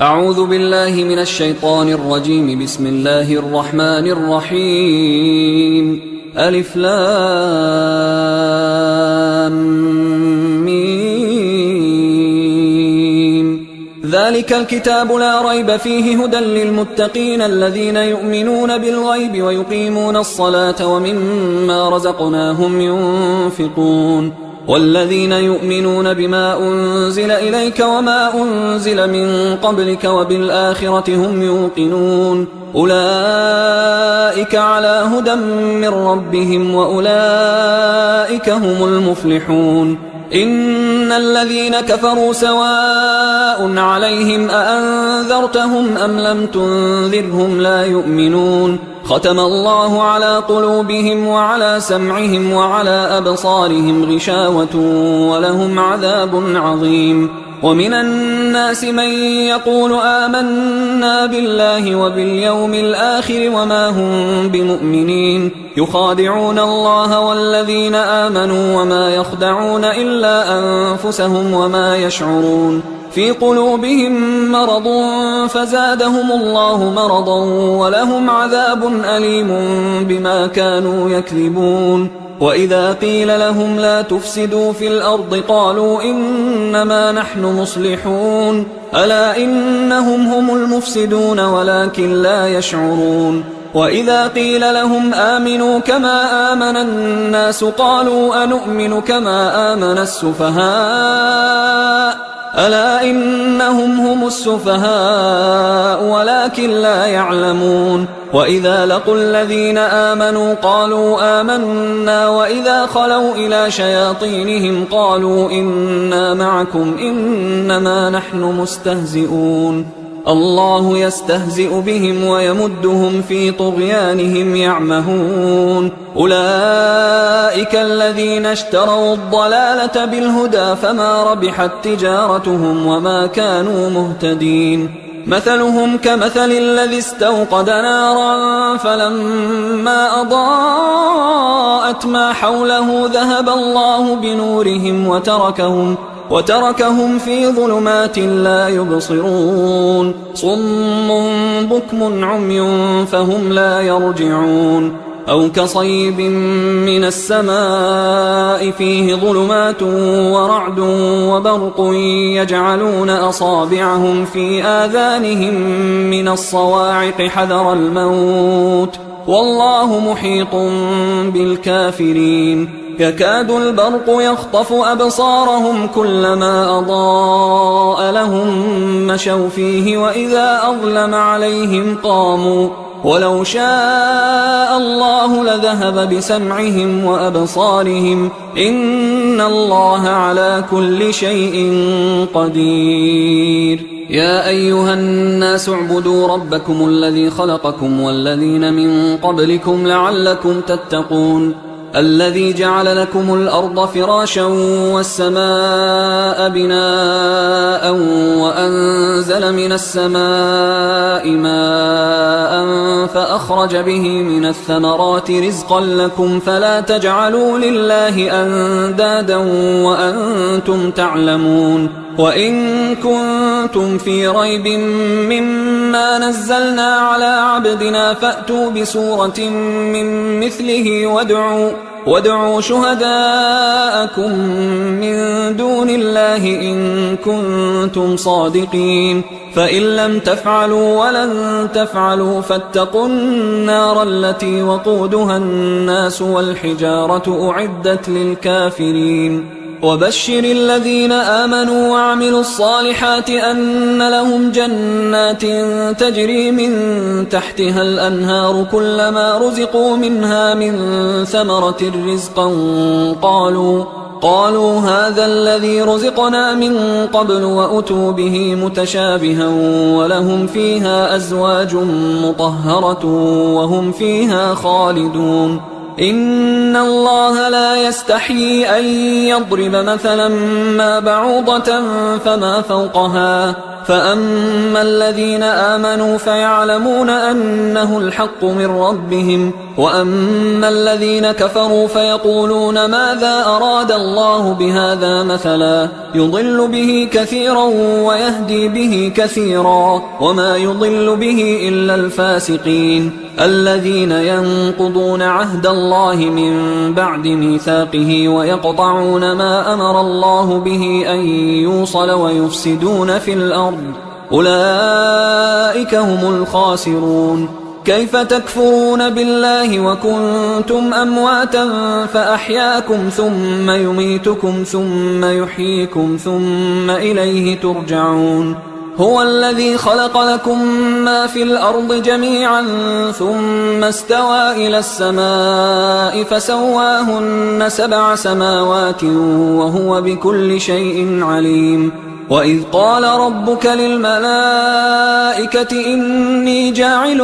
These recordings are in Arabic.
أعوذ بالله من الشيطان الرجيم. بسم الله الرحمن الرحيم. ألف لام ميم. ذلك الكتاب لا ريب فيه هدى للمتقين الذين يؤمنون بالغيب ويقيمون الصلاة ومما رزقناهم ينفقون والذين يؤمنون بما أنزل إليك وما أنزل من قبلك وبالآخرة هم يوقنون أولئك على هدى من ربهم وأولئك هم المفلحون. إن الذين كفروا سواء عليهم أأنذرتهم أم لم تنذرهم لا يؤمنون ختم الله على قلوبهم وعلى سمعهم وعلى أبصارهم غشاوة ولهم عذاب عظيم. ومن الناس من يقول آمنا بالله وباليوم الآخر وما هم بمؤمنين يخادعون الله والذين آمنوا وما يخدعون إلا أنفسهم وما يشعرون في قلوبهم مرض فزادهم الله مرضا ولهم عذاب أليم بما كانوا يكذبون. وإذا قيل لهم لا تفسدوا في الأرض قالوا إنما نحن مصلحون ألا إنهم هم المفسدون ولكن لا يشعرون. وإذا قيل لهم آمنوا كما آمن الناس قالوا أنؤمن كما آمن السفهاء ألا إنهم هم السفهاء ولكن لا يعلمون. وإذا لقوا الذين آمنوا قالوا آمنا وإذا خلوا إلى شياطينهم قالوا إنا معكم إنما نحن مستهزئون الله يستهزئ بهم ويمدهم في طغيانهم يعمهون. أولئك الذين اشتروا الضلالة بالهدى فما ربحت تجارتهم وما كانوا مهتدين. مثلهم كمثل الذي استوقد نارا فلما أضاءت ما حوله ذهب الله بنورهم وتركهم في ظلمات لا يبصرون صم بكم عمي فهم لا يرجعون. أو كصيب من السماء فيه ظلمات ورعد وبرق يجعلون أصابعهم في آذانهم من الصواعق حذر الموت والله محيط بالكافرين. يكاد البرق يخطف أبصارهم كلما أضاء لهم مشوا فيه وإذا أظلم عليهم قاموا ولو شاء الله لذهب بسمعهم وأبصارهم إن الله على كل شيء قدير. يا أيها الناس اعبدوا ربكم الذي خلقكم والذين من قبلكم لعلكم تتقون الذي جعل لكم الأرض فراشا والسماء بناء وأنزل من السماء ماء فأخرج به من الثمرات رزقا لكم فلا تجعلوا لله أندادا وأنتم تعلمون. وإن كنتم في ريب مما نزلنا على عبدنا فأتوا بسورة من مثله وادعوا شهداءكم من دون الله إن كنتم صادقين فإن لم تفعلوا ولن تفعلوا فاتقوا النار التي وقودها الناس والحجارة أعدت للكافرين. وبشر الذين آمنوا وعملوا الصالحات أن لهم جنات تجري من تحتها الأنهار كلما رزقوا منها من ثمرة رزقا قالوا هذا الذي رزقنا من قبل وأتوا به متشابها ولهم فيها أزواج مطهرة وهم فيها خالدون. إن الله لا يستحيي أن يضرب مثلا ما بعوضة فما فوقها فأما الذين آمنوا فيعلمون أنه الحق من ربهم، وأما الذين كفروا فيقولون ماذا أراد الله بهذا مثلا يضل به كثيرا ويهدي به كثيرا وما يضل به إلا الفاسقين الذين ينقضون عهد الله من بعد ميثاقه ويقطعون ما أمر الله به أن يوصل ويفسدون في الأرض، أولئك هم الخاسرون. كيف تكفرون بالله وكنتم أمواتا فأحياكم ثم يميتكم ثم يحييكم ثم إليه ترجعون. هو الذي خلق لكم ما في الأرض جميعا ثم استوى إلى السماء فسواهن 7 سماوات وهو بكل شيء عليم. وإذ قال ربك للملائكة إني جاعل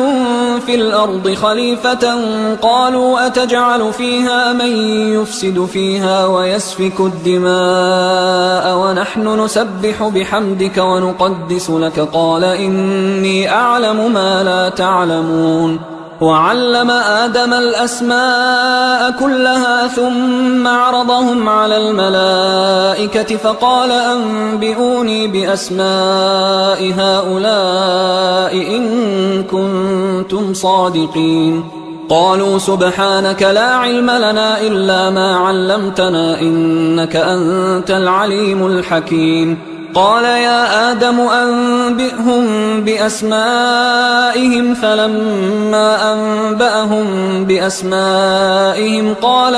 في الأرض خليفة قالوا أتجعل فيها من يفسد فيها ويسفك الدماء ونحن نسبح بحمدك ونقدس لك قال إني أعلم ما لا تعلمون. وعلم آدم الأسماء كلها ثم عرضهم على الملائكة فقال أنبئوني بأسماء هؤلاء إن كنتم صادقين. قالوا سبحانك لا علم لنا إلا ما علمتنا إنك أنت العليم الحكيم. قال يا آدم أنبئهم بأسمائهم فلما أنبأهم بأسمائهم قال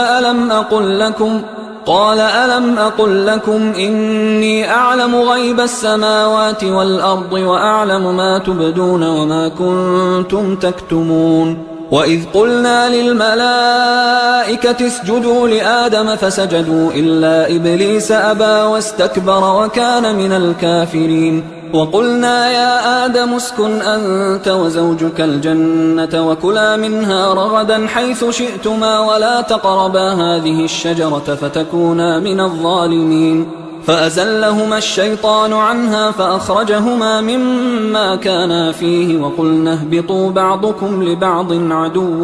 ألم أقل لكم إني أعلم غيب السماوات والأرض وأعلم ما تبدون وما كنتم تكتمون. وإذ قلنا للملائكة اسجدوا لآدم فسجدوا إلا إبليس أبى واستكبر وكان من الكافرين. وقلنا يا آدم اسكن أنت وزوجك الجنة وكلا منها رغدا حيث شئتما ولا تقربا هذه الشجرة فتكونا من الظالمين. فأزلهما الشيطان عنها فأخرجهما مما كانا فيه وقلنا اهبطوا بعضكم لبعض عدو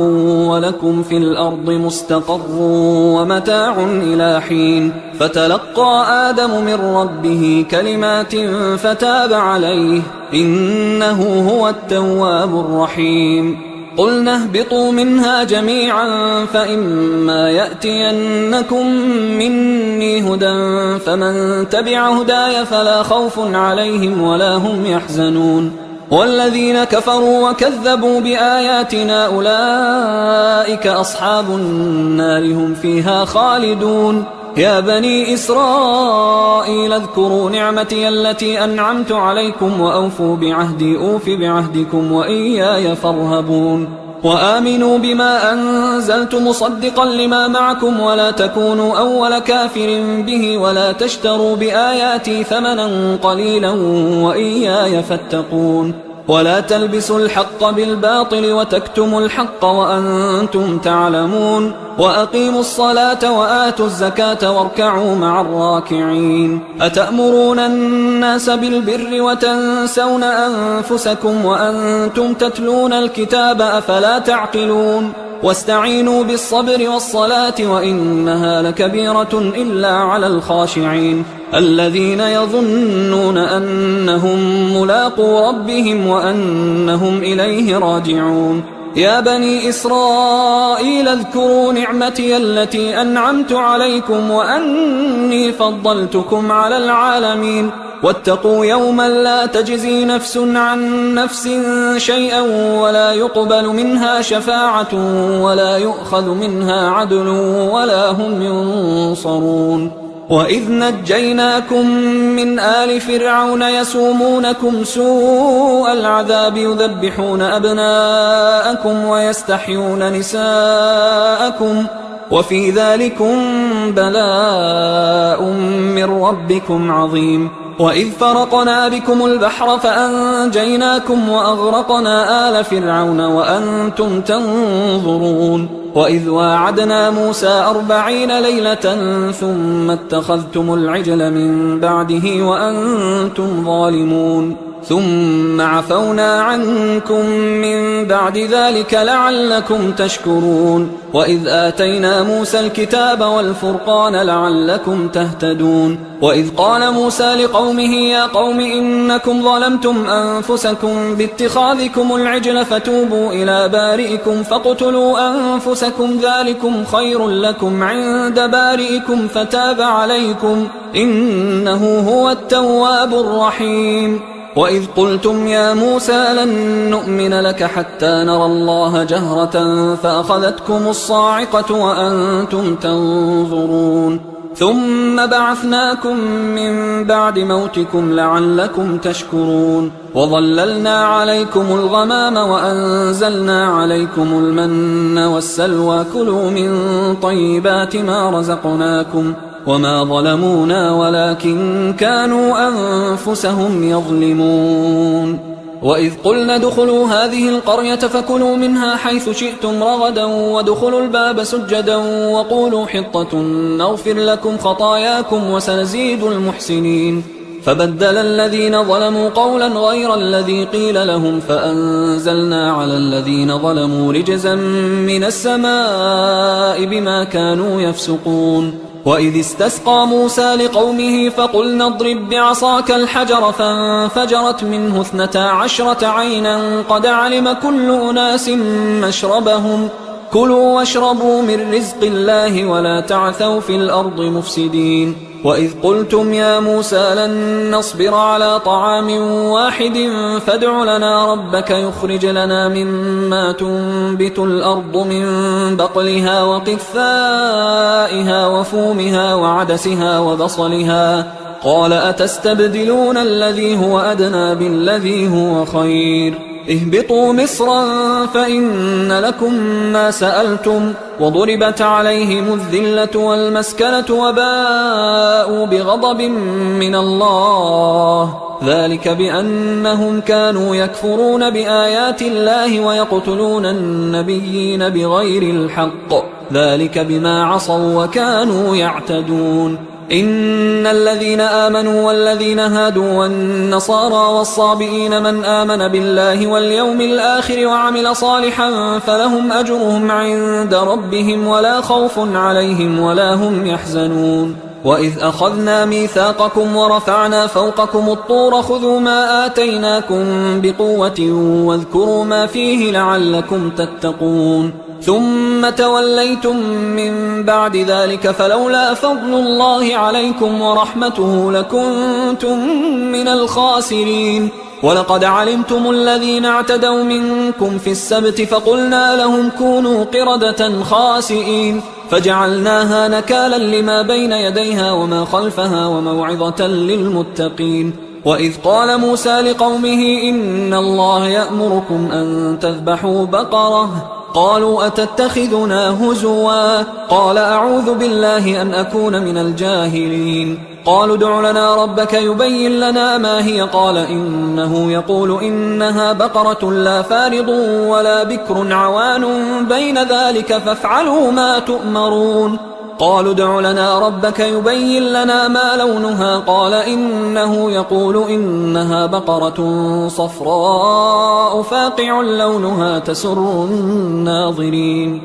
ولكم في الأرض مستقر ومتاع إلى حين. فتلقى آدم من ربه كلمات فتاب عليه إنه هو التواب الرحيم. قلنا اهبطوا منها جميعا فإما يأتينكم مني هدى فمن تبع هداي فلا خوف عليهم ولا هم يحزنون. والذين كفروا وكذبوا بآياتنا أولئك أصحاب النار هم فيها خالدون. يا بني إسرائيل اذكروا نعمتي التي أنعمت عليكم وأوفوا بعهدي أوف بعهدكم وإياي فارهبون. وآمنوا بما أنزلت مصدقا لما معكم ولا تكونوا أول كافر به ولا تشتروا بآياتي ثمنا قليلا وإياي فاتقون. ولا تلبسوا الحق بالباطل وتكتموا الحق وأنتم تعلمون. وأقيموا الصلاة وآتوا الزكاة واركعوا مع الراكعين. أتأمرون الناس بالبر وتنسون أنفسكم وأنتم تتلون الكتاب أفلا تعقلون. واستعينوا بالصبر والصلاة وإنها لكبيرة إلا على الخاشعين الذين يظنون أنهم ملاقو ربهم وأنهم إليه راجعون. يا بني إسرائيل اذكروا نعمتي التي أنعمت عليكم وأني فضلتكم على العالمين. واتقوا يوما لا تجزي نفس عن نفس شيئا ولا يقبل منها شفاعة ولا يؤخذ منها عدل ولا هم ينصرون. وإذ نجيناكم من آل فرعون يسومونكم سوء العذاب يذبحون أبناءكم ويستحيون نساءكم وفي ذلكم بلاء من ربكم عظيم. وإذ فرقنا بكم البحر فأنجيناكم وأغرقنا آل فرعون وأنتم تنظرون. وإذ واعدنا موسى 40 ليلة ثم اتخذتم العجل من بعده وأنتم ظالمون. ثم عفونا عنكم من بعد ذلك لعلكم تشكرون وإذ آتينا موسى الكتاب والفرقان لعلكم تهتدون وإذ قال موسى لقومه يا قوم إنكم ظلمتم أنفسكم باتخاذكم العجل فتوبوا إلى بارئكم فاقتلوا أنفسكم ذلكم خير لكم عند بارئكم فتاب عليكم إنه هو التواب الرحيم وإذ قلتم يا موسى لن نؤمن لك حتى نرى الله جهرة فأخذتكم الصاعقة وأنتم تنظرون ثم بعثناكم من بعد موتكم لعلكم تشكرون وظللنا عليكم الغمام وأنزلنا عليكم المن والسلوى كلوا من طيبات ما رزقناكم وما ظلمونا ولكن كانوا أنفسهم يظلمون وإذ قلنا ادخلوا هذه القرية فكلوا منها حيث شئتم رغدا وادخلوا الباب سجدا وقولوا حطة نغفر لكم خطاياكم وسنزيد المحسنين فبدل الذين ظلموا قولا غير الذي قيل لهم فأنزلنا على الذين ظلموا رجزا من السماء بما كانوا يفسقون وإذ استسقى موسى لقومه فقلنا اضرب بعصاك الحجر فانفجرت منه 12 عينا قد علم كل أناس مشربهم كلوا واشربوا من رزق الله ولا تعثوا في الأرض مفسدين وإذ قلتم يا موسى لن نصبر على طعام واحد فادع لنا ربك يخرج لنا مما تنبت الأرض من بقلها وقثائها وفومها وعدسها وبصلها قال أتستبدلون الذي هو أدنى بالذي هو خير اهبطوا مصرا فإن لكم ما سألتم وضربت عليهم الذلة والمسكنة وباءوا بغضب من الله ذلك بأنهم كانوا يكفرون بآيات الله ويقتلون النبيين بغير الحق ذلك بما عصوا وكانوا يعتدون إن الذين آمنوا والذين هادوا والنصارى والصابئين من آمن بالله واليوم الآخر وعمل صالحا فلهم أجرهم عند ربهم ولا خوف عليهم ولا هم يحزنون وإذ أخذنا ميثاقكم ورفعنا فوقكم الطور خذوا ما آتيناكم بقوة واذكروا ما فيه لعلكم تتقون ثم توليتم من بعد ذلك فلولا فضل الله عليكم ورحمته لكنتم من الخاسرين ولقد علمتم الذين اعتدوا منكم في السبت فقلنا لهم كونوا قردة خاسئين فجعلناها نكالا لما بين يديها وما خلفها وموعظة للمتقين وإذ قال موسى لقومه إن الله يأمركم أن تذبحوا بقرة قالوا أتتخذنا هزوا قال أعوذ بالله أن أكون من الجاهلين قالوا ادع لنا ربك يبين لنا ما هي قال إنه يقول إنها بقرة لا فارض ولا بكر عوان بين ذلك فافعلوا ما تؤمرون قالوا ادع لنا ربك يبين لنا ما لونها قال إنه يقول إنها بقرة صفراء فاقع لونها تسر الناظرين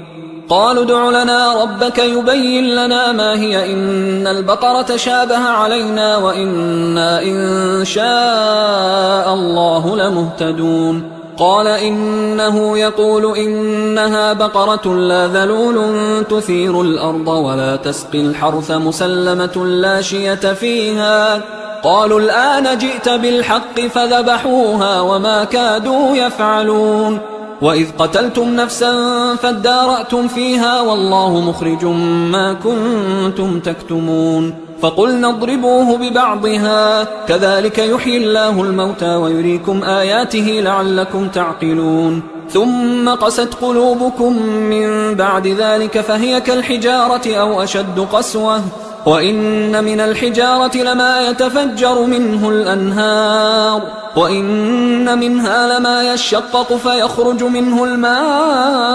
قالوا ادع لنا ربك يبين لنا ما هي إن البقرة شابه علينا وإنا إن شاء الله لمهتدون قال إنه يقول إنها بقرة لا ذلول تثير الأرض ولا تسقي الحرث مسلمة لا شية فيها قالوا الآن جئت بالحق فذبحوها وما كادوا يفعلون وإذ قتلتم نفسا فادارأتم فيها والله مخرج ما كنتم تكتمون فقلنا اضربوه ببعضها كذلك يحيي الله الموتى ويريكم آياته لعلكم تعقلون ثم قست قلوبكم من بعد ذلك فهي كالحجارة أو أشد قسوة وإن من الحجارة لما يتفجر منه الأنهار وإن منها لما يشقق فيخرج منه الماء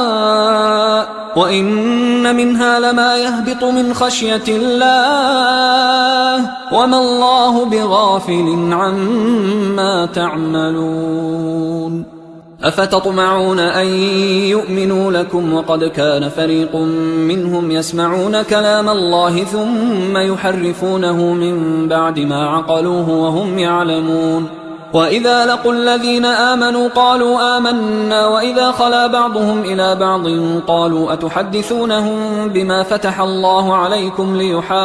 وإن منها لما يهبط من خشية الله وما الله بغافل عما تعملون أفتطمعون أن يؤمنوا لكم وقد كان فريق منهم يسمعون كلام الله ثم يحرفونه من بعد ما عقلوه وهم يعلمون وإذا لقوا الذين آمنوا قالوا آمنا وإذا خلا بعضهم إلى بعض قالوا أتحدثونهم بما فتح الله عليكم ليحاجوكم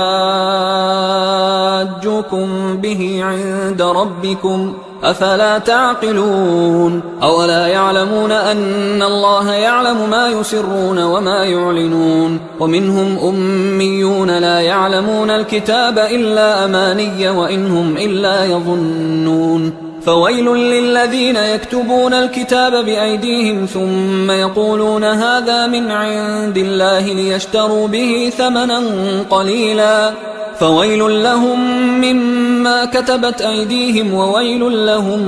به عند ربكم أفلا تعقلون أولا يعلمون أن الله يعلم ما يسرون وما يعلنون ومنهم أميون لا يعلمون الكتاب إلا أماني وإنهم إلا يظنون فويل للذين يكتبون الكتاب بأيديهم ثم يقولون هذا من عند الله ليشتروا به ثمنا قليلا فويل لهم مما كتبت أيديهم وويل لهم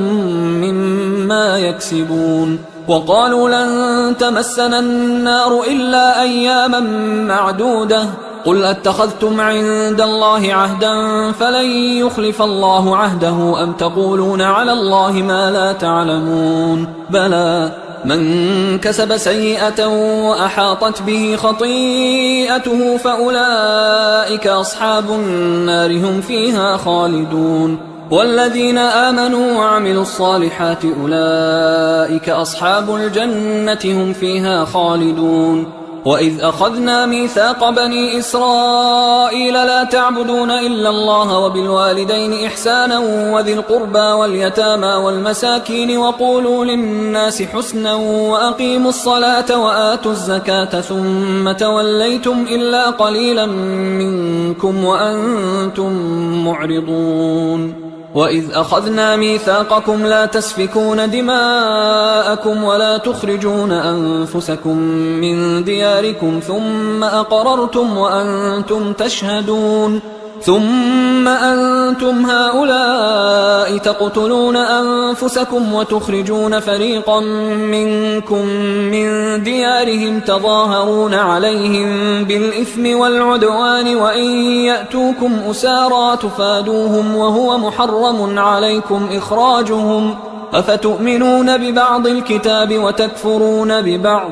مما يكسبون وقالوا لن تمسنا النار إلا أياما معدودة قل أتخذتم عند الله عهدا فلن يخلف الله عهده أم تقولون على الله ما لا تعلمون بلى من كسب سيئة وأحاطت به خطيئته فأولئك أصحاب النار هم فيها خالدون والذين آمنوا وعملوا الصالحات أولئك أصحاب الجنة هم فيها خالدون وإذ أخذنا ميثاق بني إسرائيل لا تعبدون إلا الله وبالوالدين إحسانا وذي القربى واليتامى والمساكين وقولوا للناس حسنا وأقيموا الصلاة وآتوا الزكاة ثم توليتم إلا قليلا منكم وأنتم معرضون وإذ أخذنا ميثاقكم لا تسفكون دماءكم ولا تخرجون أنفسكم من دياركم ثم أقررتم وأنتم تشهدون ثم أنتم هؤلاء تقتلون أنفسكم وتخرجون فريقا منكم من ديارهم تظاهرون عليهم بالإثم والعدوان وإن يأتوكم أسارى تفادوهم وهو محرم عليكم إخراجهم أفتؤمنون ببعض الكتاب وتكفرون ببعض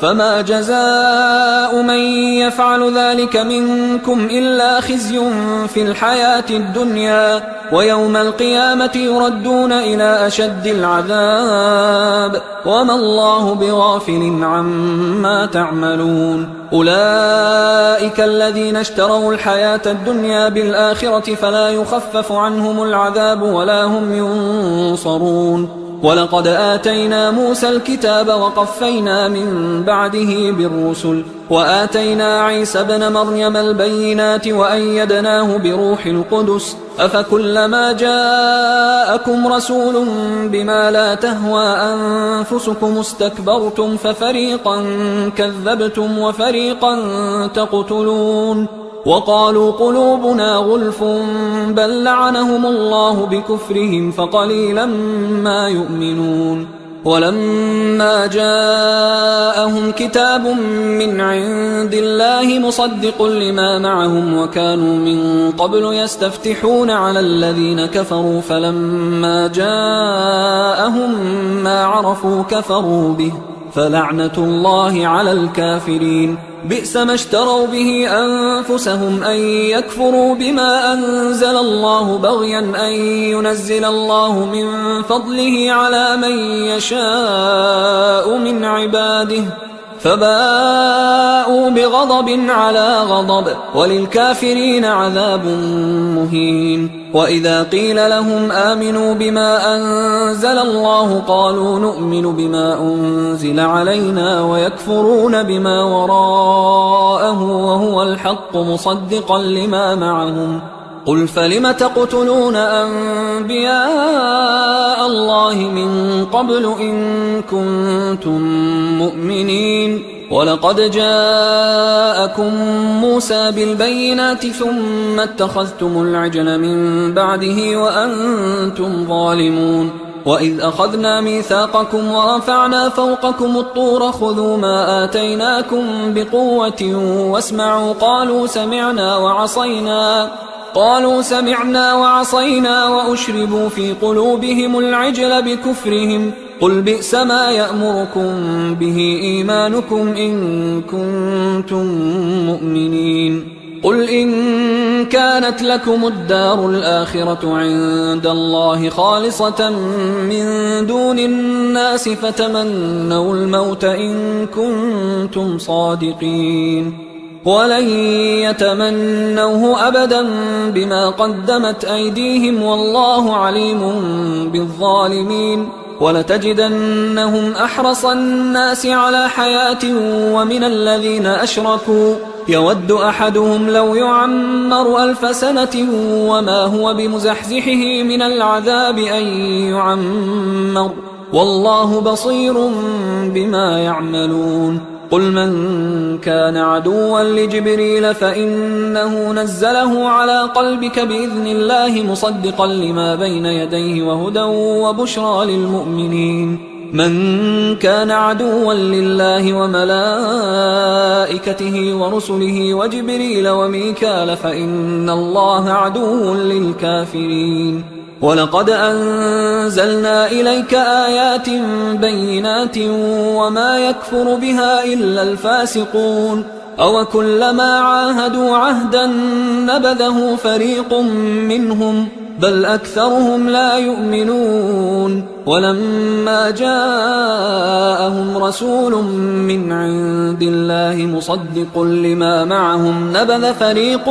فما جزاء من يفعل ذلك منكم إلا خزي في الحياة الدنيا ويوم القيامة يردون إلى أشد العذاب وما الله بغافل عما تعملون أولئك الذين اشتروا الحياة الدنيا بالآخرة فلا يخفف عنهم العذاب ولا هم ينصرون ولقد آتينا موسى الكتاب وقفينا من بعده بالرسل وآتينا عيسى ابن مريم البينات وأيدناه بروح القدس أفكلما جاءكم رسول بما لا تهوى أنفسكم استكبرتم ففريقا كذبتم وفريقا تقتلون وقالوا قلوبنا غلف بل لعنهم الله بكفرهم فقليلا ما يؤمنون ولما جاءهم كتاب من عند الله مصدق لما معهم وكانوا من قبل يستفتحون على الذين كفروا فلما جاءهم ما عرفوا كفروا به فلعنة الله على الكافرين بئس ما اشتروا به أنفسهم أن يكفروا بما أنزل الله بغيا أن ينزل الله من فضله على من يشاء من عباده فباءوا بغضب على غضب وللكافرين عذاب مهين وإذا قيل لهم آمنوا بما أنزل الله قالوا نؤمن بما أنزل علينا ويكفرون بما وراءه وهو الحق مصدقا لما معهم قل فلم تقتلون أنبياء الله من قبل إن كنتم مؤمنين ولقد جاءكم موسى بالبينات ثم اتخذتم العجل من بعده وأنتم ظالمون وإذ أخذنا ميثاقكم ورفعنا فوقكم الطور خذوا ما آتيناكم بقوة واسمعوا قالوا سمعنا وعصينا وأشربوا في قلوبهم العجل بكفرهم قل بئس ما يأمركم به إيمانكم إن كنتم مؤمنين قل إن كانت لكم الدار الآخرة عند الله خالصة من دون الناس فتمنوا الموت إن كنتم صادقين ولن يتمنوه أبدا بما قدمت أيديهم والله عليم بالظالمين ولتجدنهم أحرص الناس على حياة ومن الذين أشركوا يود أحدهم لو يعمر 1000 سنة وما هو بمزحزحه من العذاب أن يعمر والله بصير بما يعملون قل من كان عدوا لجبريل فإنه نزله على قلبك بإذن الله مصدقا لما بين يديه وهدى وبشرى للمؤمنين من كان عدوا لله وملائكته ورسله وجبريل وميكال فإن الله عدو للكافرين ولقد أنزلنا إليك آيات بينات وما يكفر بها إلا الفاسقون أوكلما عاهدوا عهدا نبذه فريق منهم بل أكثرهم لا يؤمنون ولما جاءهم رسول من عند الله مصدق لما معهم نبذ فريق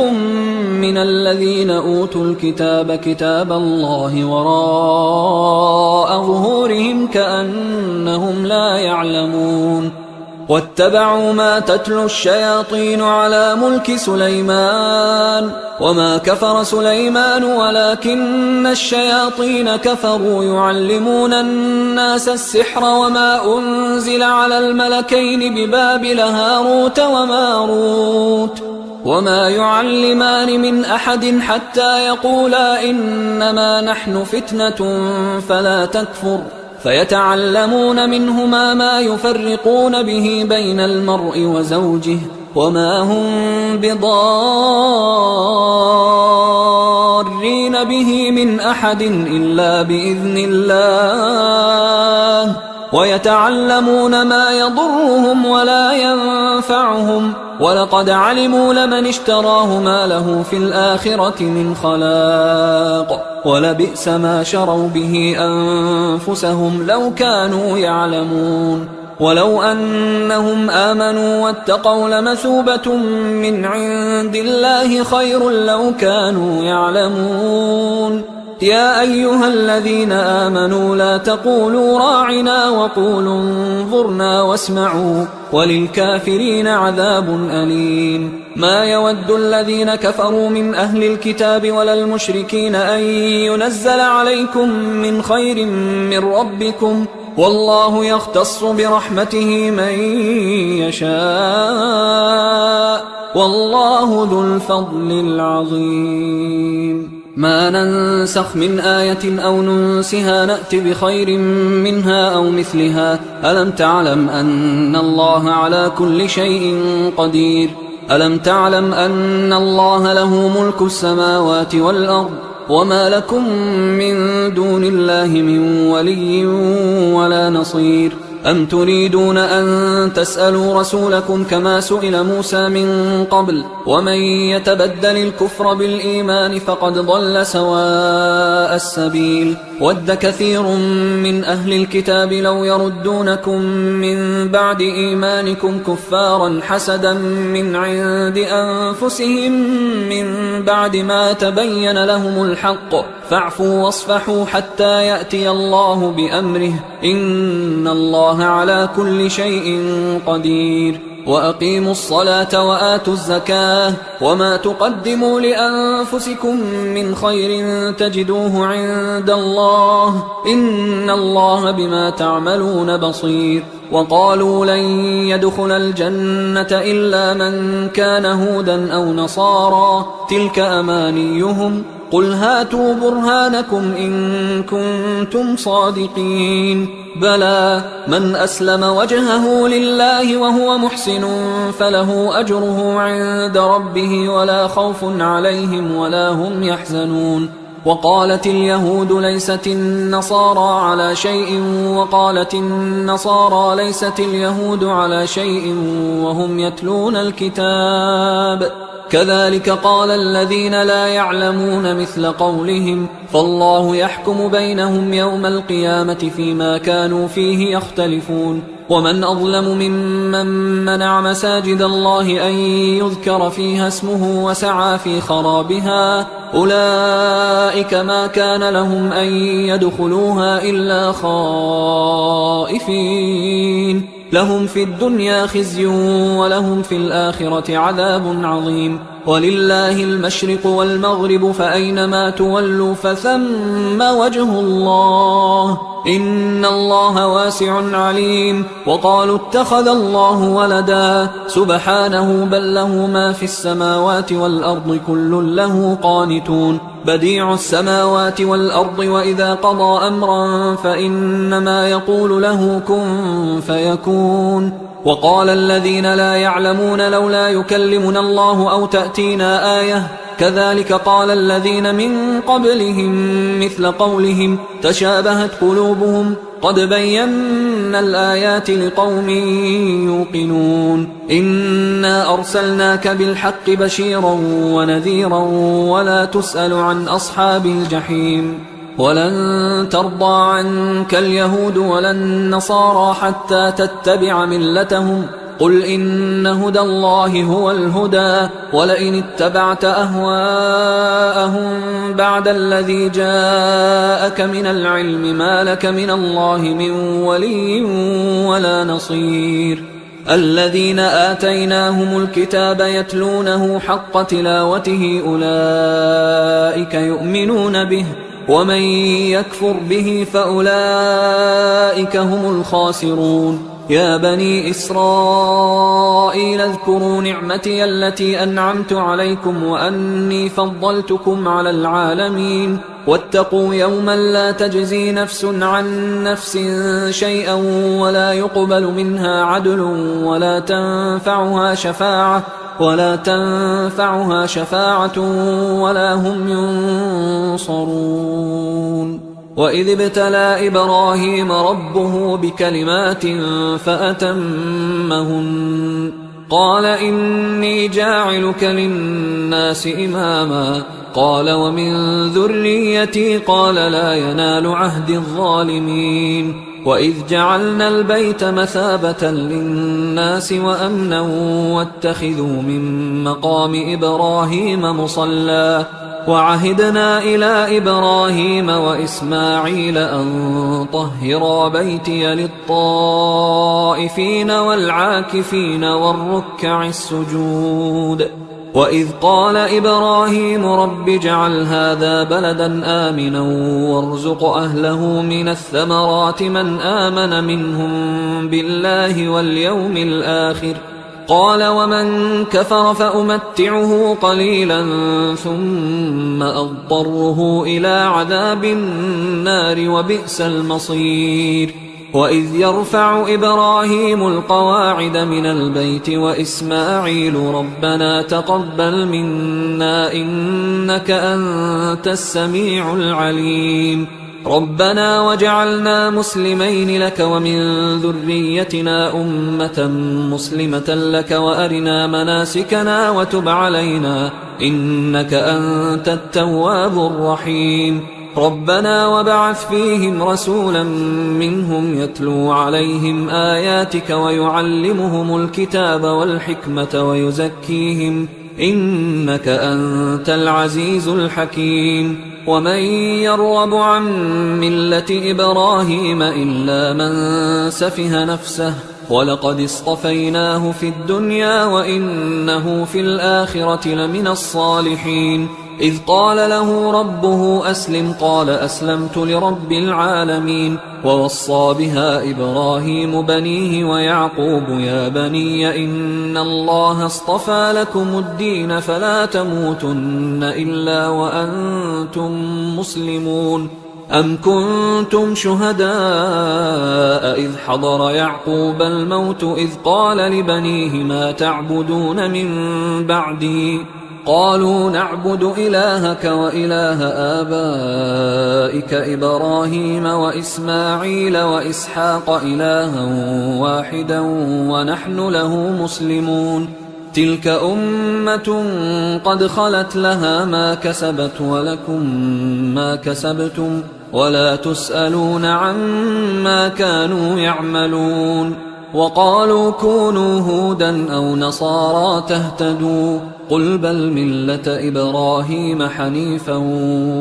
من الذين أوتوا الكتاب كتاب الله وراء ظهورهم كأنهم لا يعلمون واتبعوا ما تتلو الشياطين على ملك سليمان وما كفر سليمان ولكن الشياطين كفروا يعلمون الناس السحر وما أنزل على الملكين ببابل هاروت وماروت وما يعلمان من أحد حتى يقولا إنما نحن فتنة فلا تكفر فيتعلمون منهما ما يفرقون به بين المرء وزوجه وما هم بضارين به من أحد إلا بإذن الله ويتعلمون ما يضرهم ولا ينفعهم ولقد علموا لمن اشتراه ما له في الآخرة من خلاق ولبئس ما شروا به أنفسهم لو كانوا يعلمون ولو أنهم آمنوا واتقوا لمثوبة من عند الله خير لو كانوا يعلمون يا أيها الذين آمنوا لا تقولوا راعنا وقولوا انظرنا واسمعوا وللكافرين عذاب أليم ما يود الذين كفروا من أهل الكتاب ولا المشركين أن ينزل عليكم من خير من ربكم والله يختص برحمته من يشاء والله ذو الفضل العظيم ما ننسخ من آية أو ننسها نأت بخير منها أو مثلها ألم تعلم أن الله على كل شيء قدير ألم تعلم أن الله له ملك السماوات والأرض وما لكم من دون الله من ولي ولا نصير أم تريدون أن تسألوا رسولكم كما سئل موسى من قبل ومن يتبدل الكفر بالإيمان فقد ضل سواء السبيل ود كثير من أهل الكتاب لو يردونكم من بعد إيمانكم كفارا حسدا من عند أنفسهم من بعد ما تبين لهم الحق فاعفوا واصفحوا حتى يأتي الله بأمره إن الله على كل شيء قدير وأقيموا الصلاة وآتوا الزكاة وما تقدموا لأنفسكم من خير تجدوه عند الله إن الله بما تعملون بصير وقالوا لن يدخل الجنة إلا من كان هودا أو نصارى تلك أمانيهم قل هاتوا برهانكم إن كنتم صادقين بلى من أسلم وجهه لله وهو محسن فله أجره عند ربه ولا خوف عليهم ولا هم يحزنون وقالت اليهود ليست النصارى على شيء وقالت النصارى ليست اليهود على شيء وهم يتلون الكتاب كذلك قال الذين لا يعلمون مثل قولهم فالله يحكم بينهم يوم القيامة فيما كانوا فيه يختلفون ومن أظلم ممن منع مساجد الله أن يذكر فيها اسمه وسعى في خرابها أولئك ما كان لهم أن يدخلوها إلا خائفين لهم في الدنيا خزي ولهم في الآخرة عذاب عظيم ولله المشرق والمغرب فأينما تولوا فثم وجه الله إن الله واسع عليم وقالوا اتخذ الله ولدا سبحانه بل له ما في السماوات والأرض كل له قانتون بديع السماوات والأرض وإذا قضى أمرا فإنما يقول له كن فيكون وقال الذين لا يعلمون لولا يكلمنا الله أو تأتينا آية كذلك قال الذين من قبلهم مثل قولهم تشابهت قلوبهم قد بينا الآيات لقوم يوقنون إنا أرسلناك بالحق بشيرا ونذيرا ولا تسأل عن أصحاب الجحيم ولن ترضى عنك اليهود ولا النصارى حتى تتبع ملتهم قل إن هدى الله هو الهدى ولئن اتبعت أهواءهم بعد الذي جاءك من العلم ما لك من الله من ولي ولا نصير الذين آتيناهم الكتاب يتلونه حق تلاوته أولئك يؤمنون به ومن يكفر به فأولئك هم الخاسرون يا بني إسرائيل اذكروا نعمتي التي أنعمت عليكم وأني فضلتكم على العالمين واتقوا يوما لا تجزي نفس عن نفس شيئا ولا يقبل منها عدل ولا تنفعها شفاعة ولا هم ينصرون وإذ ابتلى إبراهيم ربه بكلمات فأتمهن قال إني جاعلك للناس إماما قال ومن ذريتي قال لا ينال عهد الظالمين وإذ جعلنا البيت مثابة للناس وأمنا واتخذوا من مقام إبراهيم مصلى وعهدنا إلى إبراهيم وإسماعيل أن طهرا بيتي للطائفين والعاكفين والركع السجود وإذ قال إبراهيم رب اجعل هذا بلدا آمنا وارزق أهله من الثمرات من آمن منهم بالله واليوم الآخر قال ومن كفر فأمتعه قليلا ثم أضطره إلى عذاب النار وبئس المصير وإذ يرفع إبراهيم القواعد من البيت وإسماعيل ربنا تقبل منا إنك أنت السميع العليم ربنا وجعلنا مسلمين لك ومن ذريتنا أمة مسلمة لك وأرنا مناسكنا وتب علينا إنك أنت التواب الرحيم ربنا وبعث فيهم رسولا منهم يتلو عليهم آياتك ويعلمهم الكتاب والحكمة ويزكيهم إنك أنت العزيز الحكيم ومن يرغب عن ملة إبراهيم إلا من سفه نفسه ولقد اصطفيناه في الدنيا وإنه في الآخرة لمن الصالحين إذ قال له ربه أسلم قال أسلمت لرب العالمين. ووصى بها إبراهيم بنيه ويعقوب يا بني إن الله اصطفى لكم الدين فلا تموتن إلا وأنتم مسلمون. أم كنتم شهداء إذ حضر يعقوب الموت إذ قال لبنيه ما تعبدون من بعدي قالوا نعبد إلهك وإله آبائك إبراهيم وإسماعيل وإسحاق إلها واحدا ونحن له مسلمون. تلك أمة قد خلت لها ما كسبت ولكم ما كسبتم ولا تسألون عما كانوا يعملون. وقالوا كونوا هودا أو نصارى تهتدوا قل بل ملة إبراهيم حنيفا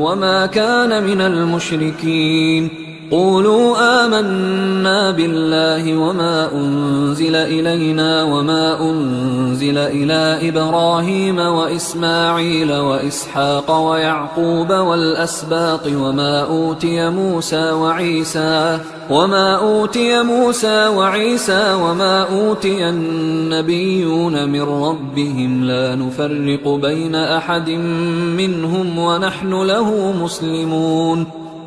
وما كان من المشركين. قولوا آمنا بالله وما أنزل إلينا وما أنزل إلى إبراهيم وإسماعيل وإسحاق ويعقوب والأسباط وما أوتي موسى وعيسى وما أوتي النبيون من ربهم لا نفرق بين أحد منهم ونحن له مسلمون.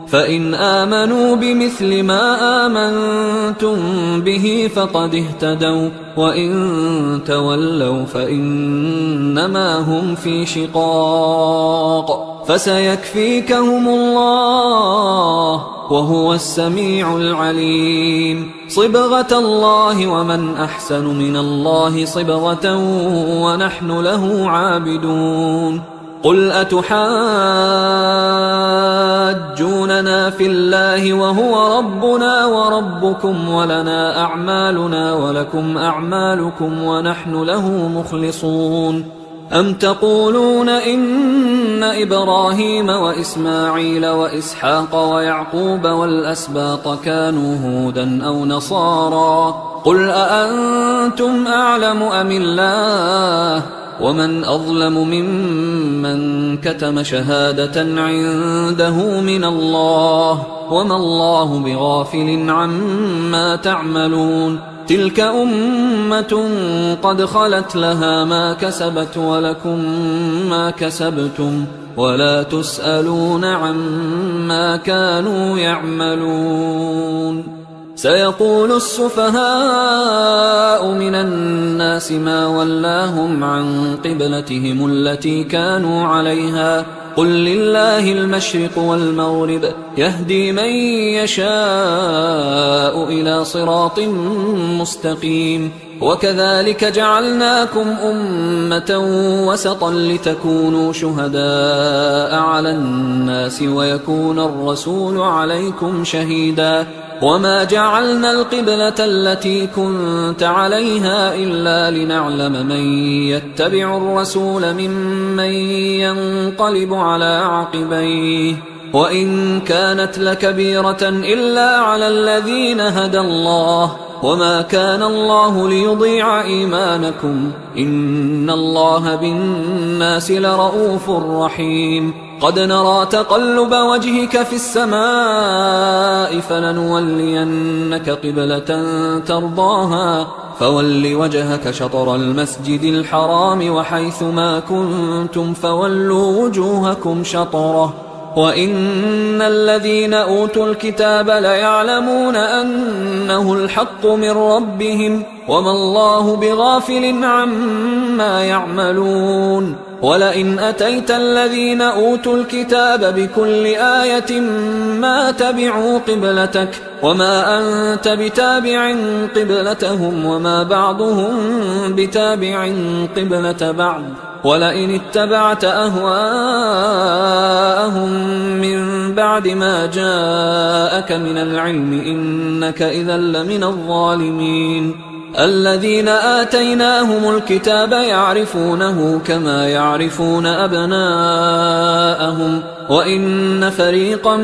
فإن آمنوا بمثل ما آمنتم به فقد اهتدوا وإن تولوا فإنما هم في شقاق فسيكفيكهم الله وهو السميع العليم. صبغة الله ومن أحسن من الله صبغة ونحن له عابدون. قل أتحاجوننا في الله وهو ربنا وربكم ولنا أعمالنا ولكم أعمالكم ونحن له مخلصون. أم تقولون إن إبراهيم وإسماعيل وإسحاق ويعقوب والأسباط كانوا هودا أو نصارى قل أأنتم أعلم أم الله ومن أظلم ممن كتم شهادة عنده من الله وما الله بغافل عما تعملون. تلك أمة قد خلت لها ما كسبت ولكم ما كسبتم ولا تسألون عما كانوا يعملون. سيقول السفهاء من الناس ما ولاهم عن قبلتهم التي كانوا عليها قل لله المشرق والمغرب يهدي من يشاء إلى صراط مستقيم. وكذلك جعلناكم أمة وسطا لتكونوا شهداء على الناس ويكون الرسول عليكم شهيدا. وما جعلنا القبلة التي كنت عليها إلا لنعلم من يتبع الرسول ممن ينقلب على عقبيه وإن كانت لكبيرة إلا على الذين هدى الله وما كان الله ليضيع إيمانكم إن الله بالناس لرؤوف رحيم. قد نرى تقلب وجهك في السماء فلنولينك قبلة ترضاها فول وجهك شطر المسجد الحرام وحيث ما كنتم فولوا وجوهكم شطره وإن الذين أوتوا الكتاب ليعلمون أنه الحق من ربهم وما الله بغافل عما يعملون. ولئن أتيت الذين أوتوا الكتاب بكل آية ما تبعوا قبلتك وما أنت بتابع قبلتهم وما بعضهم بتابع قبلة بعض ولئن اتبعت أهواءهم من بعد ما جاءك من العلم إنك إذا لمن الظالمين. الذين آتيناهم الكتاب يعرفونه كما يعرفون أبناءهم وإن فريقا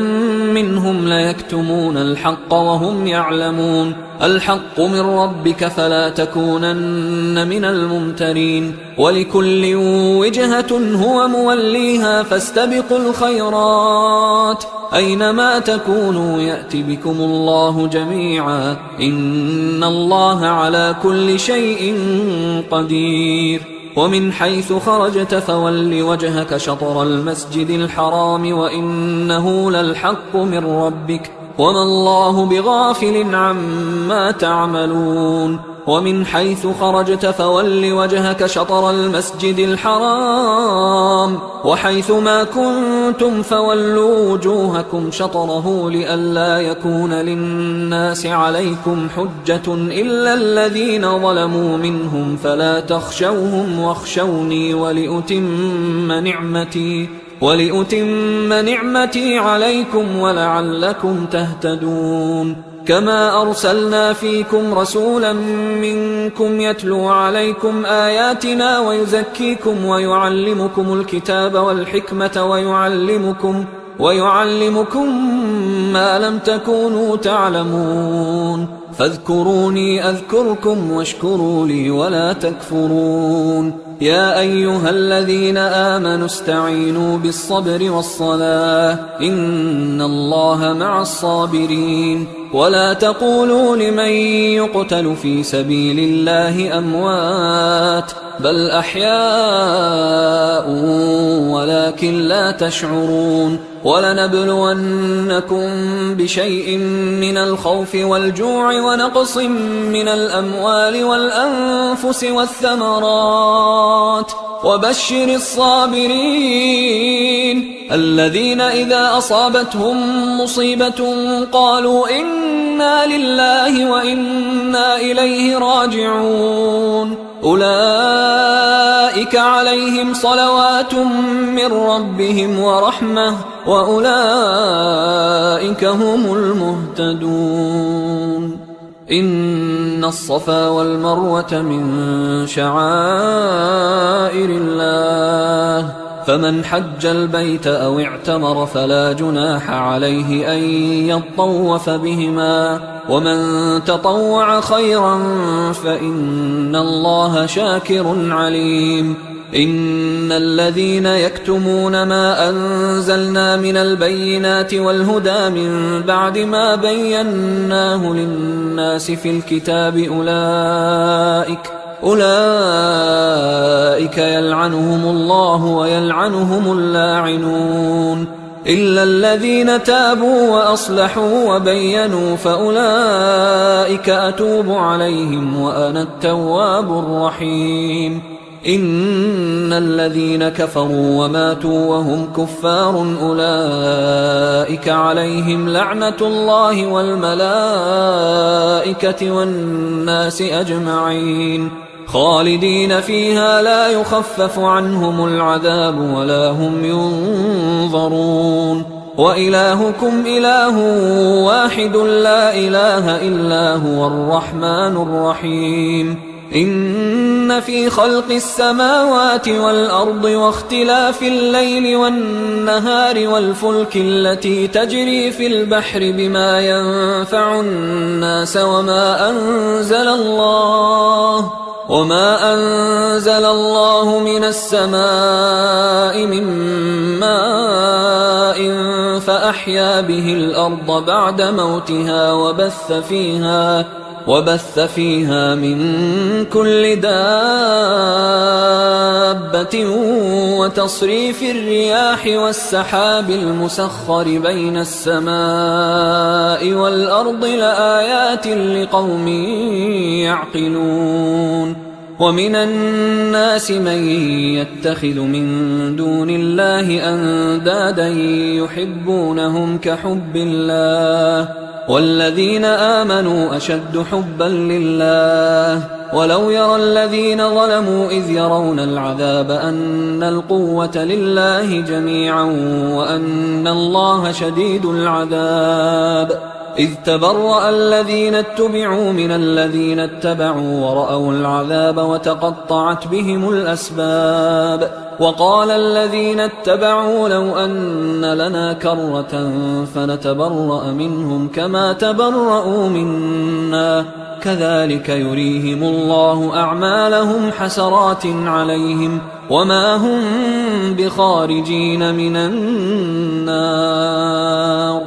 منهم ليكتمون الحق وهم يعلمون الحق من ربك فلا تكونن من الممترين ولكل وجهة هو موليها فاستبقوا الخيرات أينما تكونوا يأت بكم الله جميعا إن الله على كل شيء قدير ومن حيث خرجت فول وجهك شطر المسجد الحرام وإنه للحق من ربك وما الله بغافل عما تعملون ومن حيث خرجت فول وجهك شطر المسجد الحرام وحيث ما كنتم فولوا وجوهكم شطره لئلا يكون للناس عليكم حجة إلا الذين ظلموا منهم فلا تخشوهم واخشوني ولأتم نعمتي عليكم ولعلكم تهتدون كما أرسلنا فيكم رسولا منكم يتلو عليكم آياتنا ويزكيكم ويعلمكم الكتاب والحكمة ويعلمكم ما لم تكونوا تعلمون فاذكروني أذكركم واشكروا لي ولا تكفرون يا أيها الذين آمنوا استعينوا بالصبر والصلاة إن الله مع الصابرين ولا تقولوا لمن يقتل في سبيل الله أموات بل أحياء ولكن لا تشعرون ولنبلونكم بشيء من الخوف والجوع ونقص من الأموال والأنفس والثمرات وبشر الصابرين الذين إذا أصابتهم مصيبة قالوا إنا لله وإنا إليه راجعون أولئك عليهم صلوات من ربهم ورحمة وأولئك هم المهتدون إن الصفا والمروة من شعائر الله فمن حج البيت أو اعتمر فلا جناح عليه أن يطوف بهما ومن تطوع خيرا فإن الله شاكر عليم إن الذين يكتمون ما أنزلنا من البينات والهدى من بعد ما بيناه للناس في الكتاب أولئك يلعنهم الله ويلعنهم اللاعنون إلا الذين تابوا وأصلحوا وبينوا فأولئك أتوب عليهم وأنا التواب الرحيم إن الذين كفروا وماتوا وهم كفار أولئك عليهم لعنة الله والملائكة والناس أجمعين خالدين فيها لا يخفف عنهم العذاب ولا هم ينظرون وإلهكم إله واحد لا إله إلا هو الرحمن الرحيم إن في خلق السماوات والأرض واختلاف الليل والنهار والفلك التي تجري في البحر بما ينفع الناس وما أنزل الله من السماء من ماء فأحيا به الأرض بعد موتها وبث فيها من كل دابة وتصريف الرياح والسحاب المسخر بين السماء والأرض لآيات لقوم يعقلون ومن الناس من يتخذ من دون الله أندادا يحبونهم كحب الله والذين آمنوا أشد حبا لله ولو يرى الذين ظلموا إذ يرون العذاب أن القوة لله جميعا وأن الله شديد العذاب إذ تبرأ الذين اتبعوا من الذين اتبعوا ورأوا العذاب وتقطعت بهم الأسباب وقال الذين اتبعوا لو أن لنا كرة فنتبرأ منهم كما تبرأوا منا كذلك يريهم الله أعمالهم حسرات عليهم وما هم بخارجين من النار.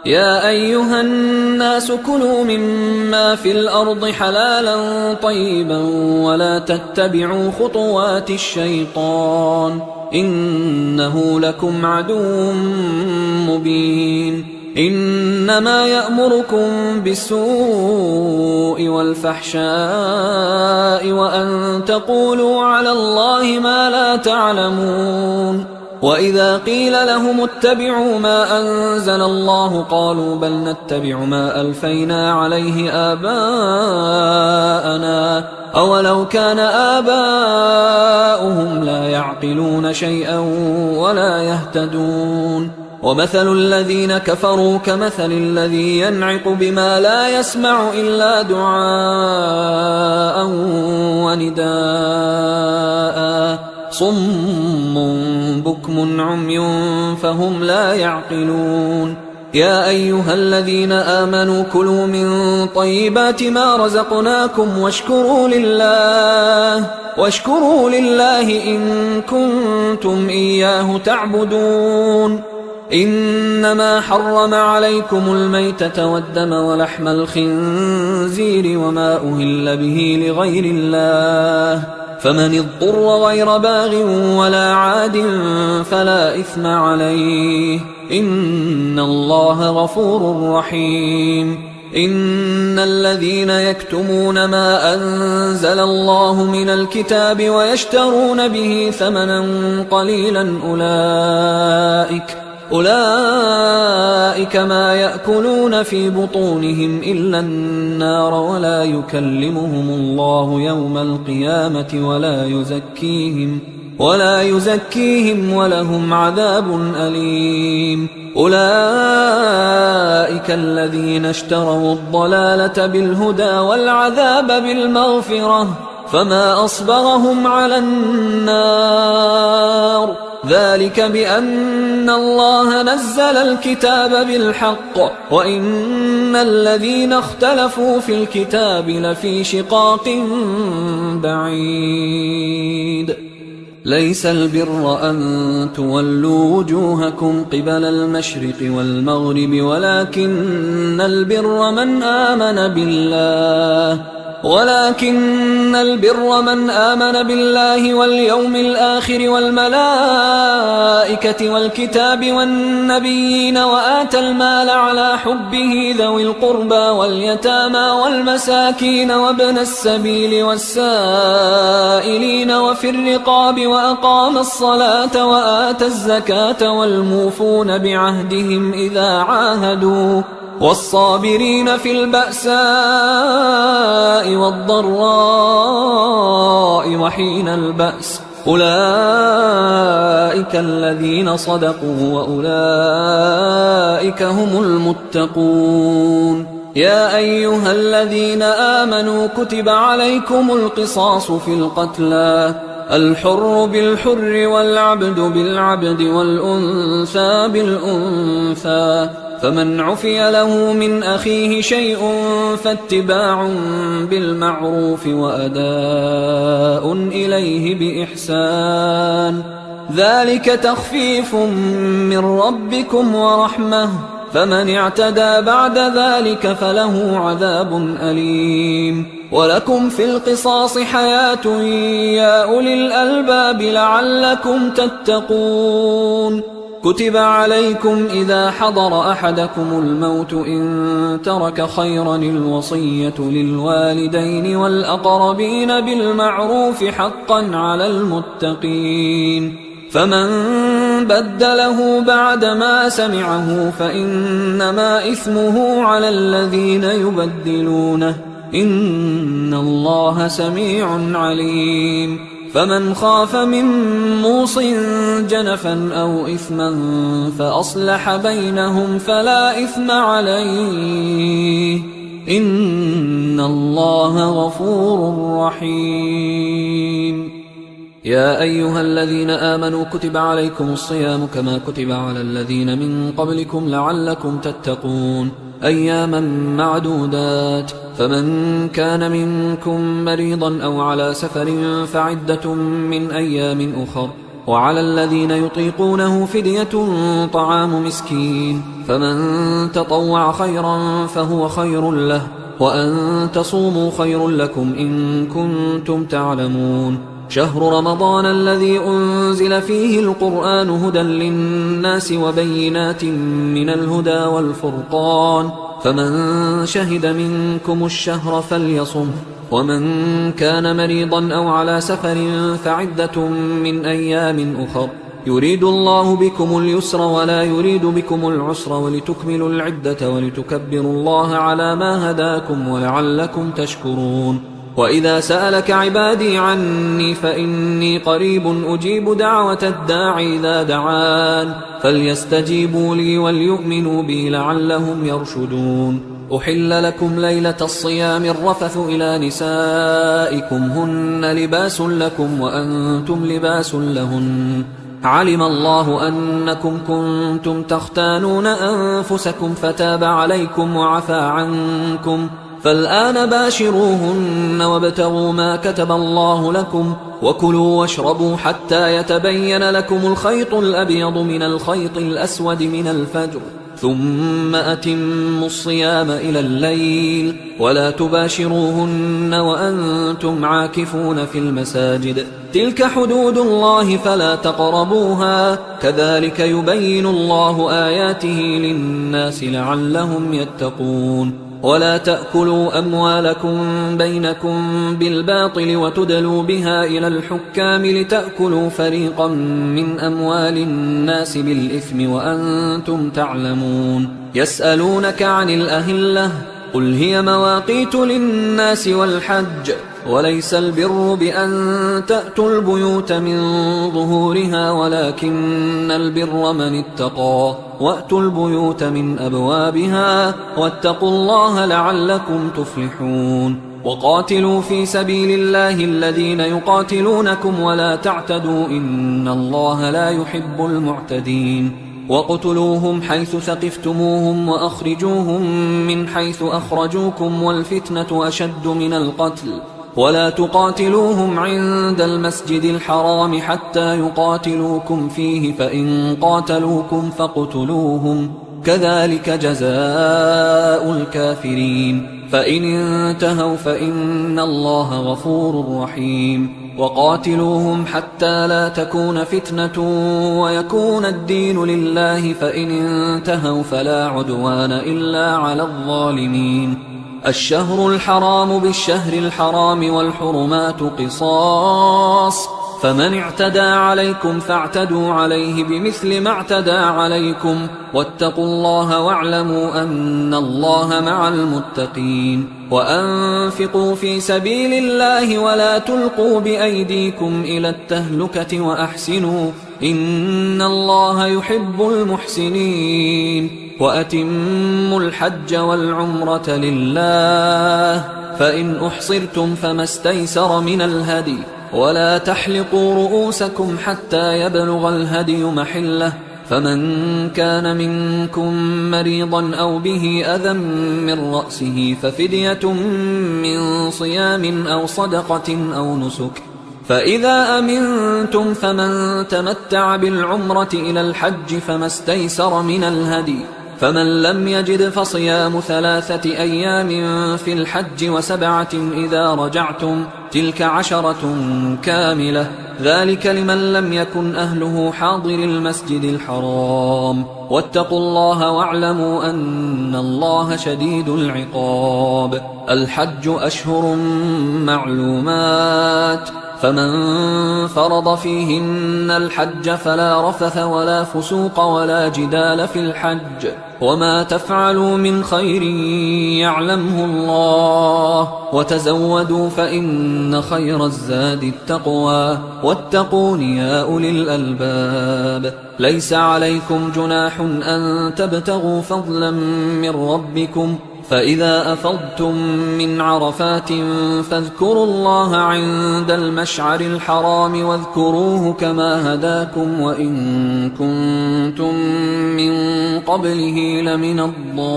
يا أيها الناس كلوا مما في الأرض حلالا طيبا ولا تتبعوا خطوات الشيطان إنه لكم عدو مبين. إنما يأمركم بالسوء والفحشاء وأن تقولوا على الله ما لا تعلمون. وإذا قيل لهم اتبعوا ما أنزل الله قالوا بل نتبع ما ألفينا عليه آباءنا أولو كان آباؤهم لا يعقلون شيئا ولا يهتدون. ومثل الذين كفروا كمثل الذي ينعق بما لا يسمع إلا دعاء ونداء صم بكم عمي فهم لا يعقلون. يا أيها الذين آمنوا كلوا من طيبات ما رزقناكم واشكروا لله إن كنتم إياه تعبدون. إنما حرم عليكم الميتة والدم ولحم الخنزير وما أهل به لغير الله فمن اضطر غير باغ ولا عاد فلا إثم عليه إن الله غفور رحيم. إن الذين يكتمون ما أنزل الله من الكتاب ويشترون به ثمنا قليلا أولئك ما يأكلون في بطونهم إلا النار ولا يكلمهم الله يوم القيامة ولا يزكيهم ولهم عذاب أليم. أولئك الذين اشتروا الضلالة بالهدى والعذاب بالمغفرة فما أصبرهم على النار ذلك بأن الله نزل الكتاب بالحق وإن الذين اختلفوا في الكتاب لفي شقاق بعيد. ليس البر أن تولوا وجوهكم قبل المشرق والمغرب ولكن البر من آمن بالله واليوم الآخر والملائكة والكتاب والنبيين وآتى المال على حبه ذوي القربى واليتامى والمساكين وابن السبيل والسائلين وفي الرقاب وأقام الصلاة وآتى الزكاة والموفون بعهدهم إذا عاهدوا والصابرين في البأساء والضراء وحين البأس أولئك الذين صدقوا وأولئك هم المتقون. يا أيها الذين آمنوا كتب عليكم القصاص في القتلى الحر بالحر والعبد بالعبد والأنثى بالأنثى فمن عفي له من أخيه شيء فاتباع بالمعروف وأداء إليه بإحسان ذلك تخفيف من ربكم ورحمة فمن اعتدى بعد ذلك فله عذاب أليم. ولكم في القصاص حياة يا أولي الألباب لعلكم تتقون. كتب عليكم إذا حضر أحدكم الموت إن ترك خيرا الوصية للوالدين والأقربين بالمعروف حقا على المتقين فمن بدله بعدما سمعه فإنما إثمه على الذين يبدلونه إن الله سميع عليم. فمن خاف من موص جنفا أو إثما فأصلح بينهم فلا إثم عليه إن الله غفور رحيم. يا أيها الذين آمنوا كتب عليكم الصيام كما كتب على الذين من قبلكم لعلكم تتقون أياما معدودات فمن كان منكم مريضا أو على سفر فعدة من أيام أخر وعلى الذين يطيقونه فدية طعام مسكين فمن تطوع خيرا فهو خير له وأن تصوموا خير لكم إن كنتم تعلمون شهر رمضان الذي أنزل فيه القرآن هدى للناس وبينات من الهدى والفرقان فمن شهد منكم الشهر فليصم ومن كان مريضا أو على سفر فعدة من أيام أخر يريد الله بكم اليسر ولا يريد بكم العسر ولتكملوا العدة ولتكبروا الله على ما هداكم ولعلكم تشكرون وإذا سألك عبادي عني فإني قريب أجيب دعوة الداعي إذا دعان فليستجيبوا لي وليؤمنوا بي لعلهم يرشدون أحل لكم ليلة الصيام الرفث إلى نسائكم هن لباس لكم وأنتم لباس لهن علم الله أنكم كنتم تختانون أنفسكم فتاب عليكم وعفى عنكم فالآن باشروهن وابتغوا ما كتب الله لكم وكلوا واشربوا حتى يتبين لكم الخيط الأبيض من الخيط الأسود من الفجر ثم أتموا الصيام إلى الليل ولا تباشروهن وأنتم عاكفون في المساجد تلك حدود الله فلا تقربوها كذلك يبين الله آياته للناس لعلهم يتقون ولا تأكلوا أموالكم بينكم بالباطل وتدلوا بها إلى الحكام لتأكلوا فريقا من أموال الناس بالإثم وأنتم تعلمون يسألونك عن الأهلة قل هي مواقيت للناس والحج وليس البر بأن تأتوا البيوت من ظهورها ولكن البر من اتقى وأتوا البيوت من أبوابها واتقوا الله لعلكم تفلحون وقاتلوا في سبيل الله الذين يقاتلونكم ولا تعتدوا إن الله لا يحب المعتدين وقتلوهم حيث ثقفتموهم وأخرجوهم من حيث أخرجوكم والفتنة أشد من القتل ولا تقاتلوهم عند المسجد الحرام حتى يقاتلوكم فيه فإن قاتلوكم فاقتلوهم كذلك جزاء الكافرين فإن انتهوا فإن الله غفور رحيم وقاتلوهم حتى لا تكون فتنة ويكون الدين لله فإن انتهوا فلا عدوان إلا على الظالمين الشهر الحرام بالشهر الحرام والحرمات قصاص فمن اعتدى عليكم فاعتدوا عليه بمثل ما اعتدى عليكم واتقوا الله واعلموا أن الله مع المتقين وأنفقوا في سبيل الله ولا تلقوا بأيديكم إلى التهلكة وأحسنوا إن الله يحب المحسنين وأتموا الحج والعمرة لله فإن أحصرتم فما استيسر من الهدي ولا تحلقوا رؤوسكم حتى يبلغ الهدي محله فمن كان منكم مريضا أو به أذى من رأسه ففدية من صيام أو صدقة أو نسك فإذا أمنتم فمن تمتع بالعمرة إلى الحج فما استيسر من الهدي فمن لم يجد فصيام 3 أيام في الحج و7 إذا رجعتم تلك 10 كاملة ذلك لمن لم يكن أهله حاضر المسجد الحرام واتقوا الله واعلموا أن الله شديد العقاب الحج أشهر معلومات فمن فرض فيهن الحج فلا رفث ولا فسوق ولا جدال في الحج وما تفعلوا من خير يعلمه الله وتزودوا فإن خير الزاد التقوى واتقون يا أولي الألباب ليس عليكم جناح أن تبتغوا فضلا من ربكم فإذا أفضتم من عرفات فاذكروا الله عند المشعر الحرام واذكروه كما هداكم وإن كنتم من قبله لمن الضالين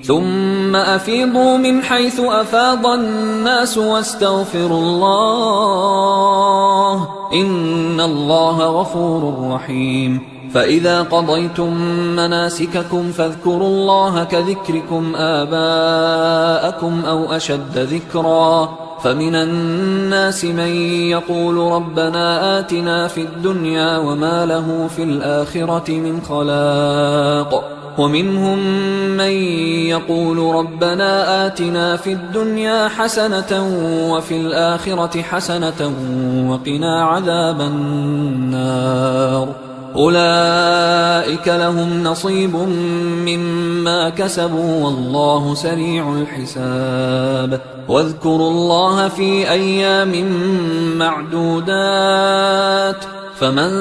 ثم أفيضوا من حيث أفاض الناس واستغفروا الله إن الله غفور رحيم فإذا قضيتم مناسككم فاذكروا الله كذكركم آباءكم أو أشد ذكرا فمن الناس من يقول ربنا آتنا في الدنيا وما له في الآخرة من خلاق ومنهم من يقول ربنا آتنا في الدنيا حسنة وفي الآخرة حسنة وقنا عذاب النار أولئك لهم نصيب مما كسبوا والله سريع الحساب واذكروا الله في أيام معدودات فمن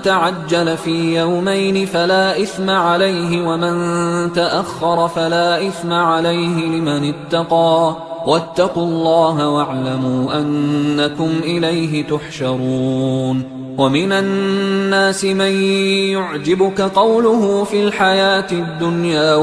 تعجل في يومين فلا إثم عليه ومن تأخر فلا إثم عليه لمن اتقى واتقوا الله واعلموا أنكم إليه تحشرون ومن الناس من يعجبك قوله في الحياة الدنيا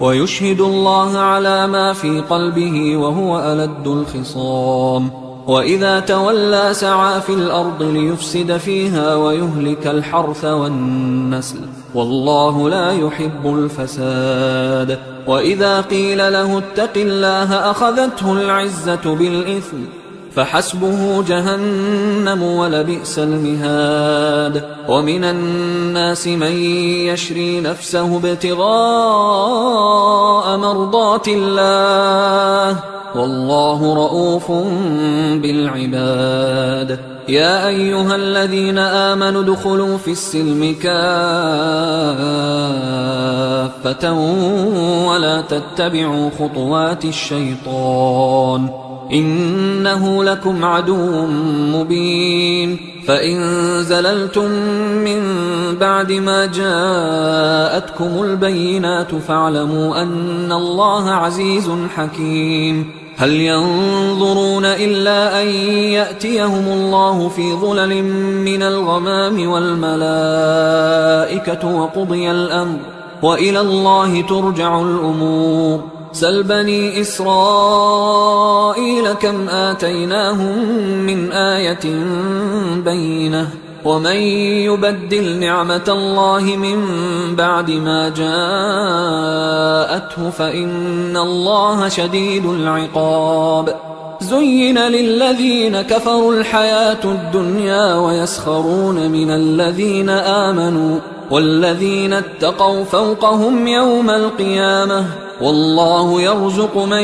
ويشهد الله على ما في قلبه وهو ألد الخصام وإذا تولى سعى في الأرض ليفسد فيها ويهلك الحرث والنسل والله لا يحب الفساد وإذا قيل له اتق الله أخذته العزة بالإثم فحسبه جهنم ولبئس المهاد ومن الناس من يشري نفسه ابتغاء مرضات الله والله رؤوف بالعباد يا أيها الذين آمنوا ادخلوا في السلم كافة ولا تتبعوا خطوات الشيطان إنه لكم عدو مبين فإن زللتم من بعد ما جاءتكم البينات فاعلموا أن الله عزيز حكيم هل ينظرون إلا أن يأتيهم الله في ظلل من الغمام والملائكة وقضي الأمر وإلى الله ترجع الأمور سل بني إسرائيل كم آتيناهم من آية بينة ومن يبدل نعمة الله من بعد ما جاءته فإن الله شديد العقاب زين للذين كفروا الحياة الدنيا ويسخرون من الذين آمنوا والذين اتقوا فوقهم يوم القيامة والله يرزق من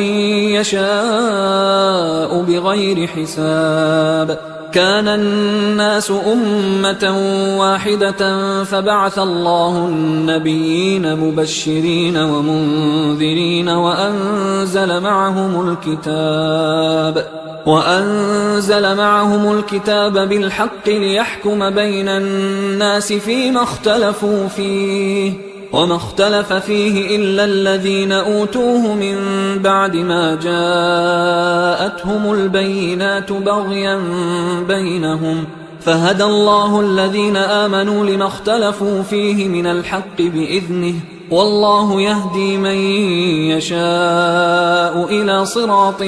يشاء بغير حساب كان الناس أمة واحدة فبعث الله النبيين مبشرين ومنذرين وأنزل معهم الكتاب بالحق ليحكم بين الناس فيما اختلفوا فيه وما اختلف فيه إلا الذين أوتوه من بعد ما جاءتهم البينات بغيا بينهم فهدى الله الذين آمنوا لما اختلفوا فيه من الحق بإذنه والله يهدي من يشاء إلى صراط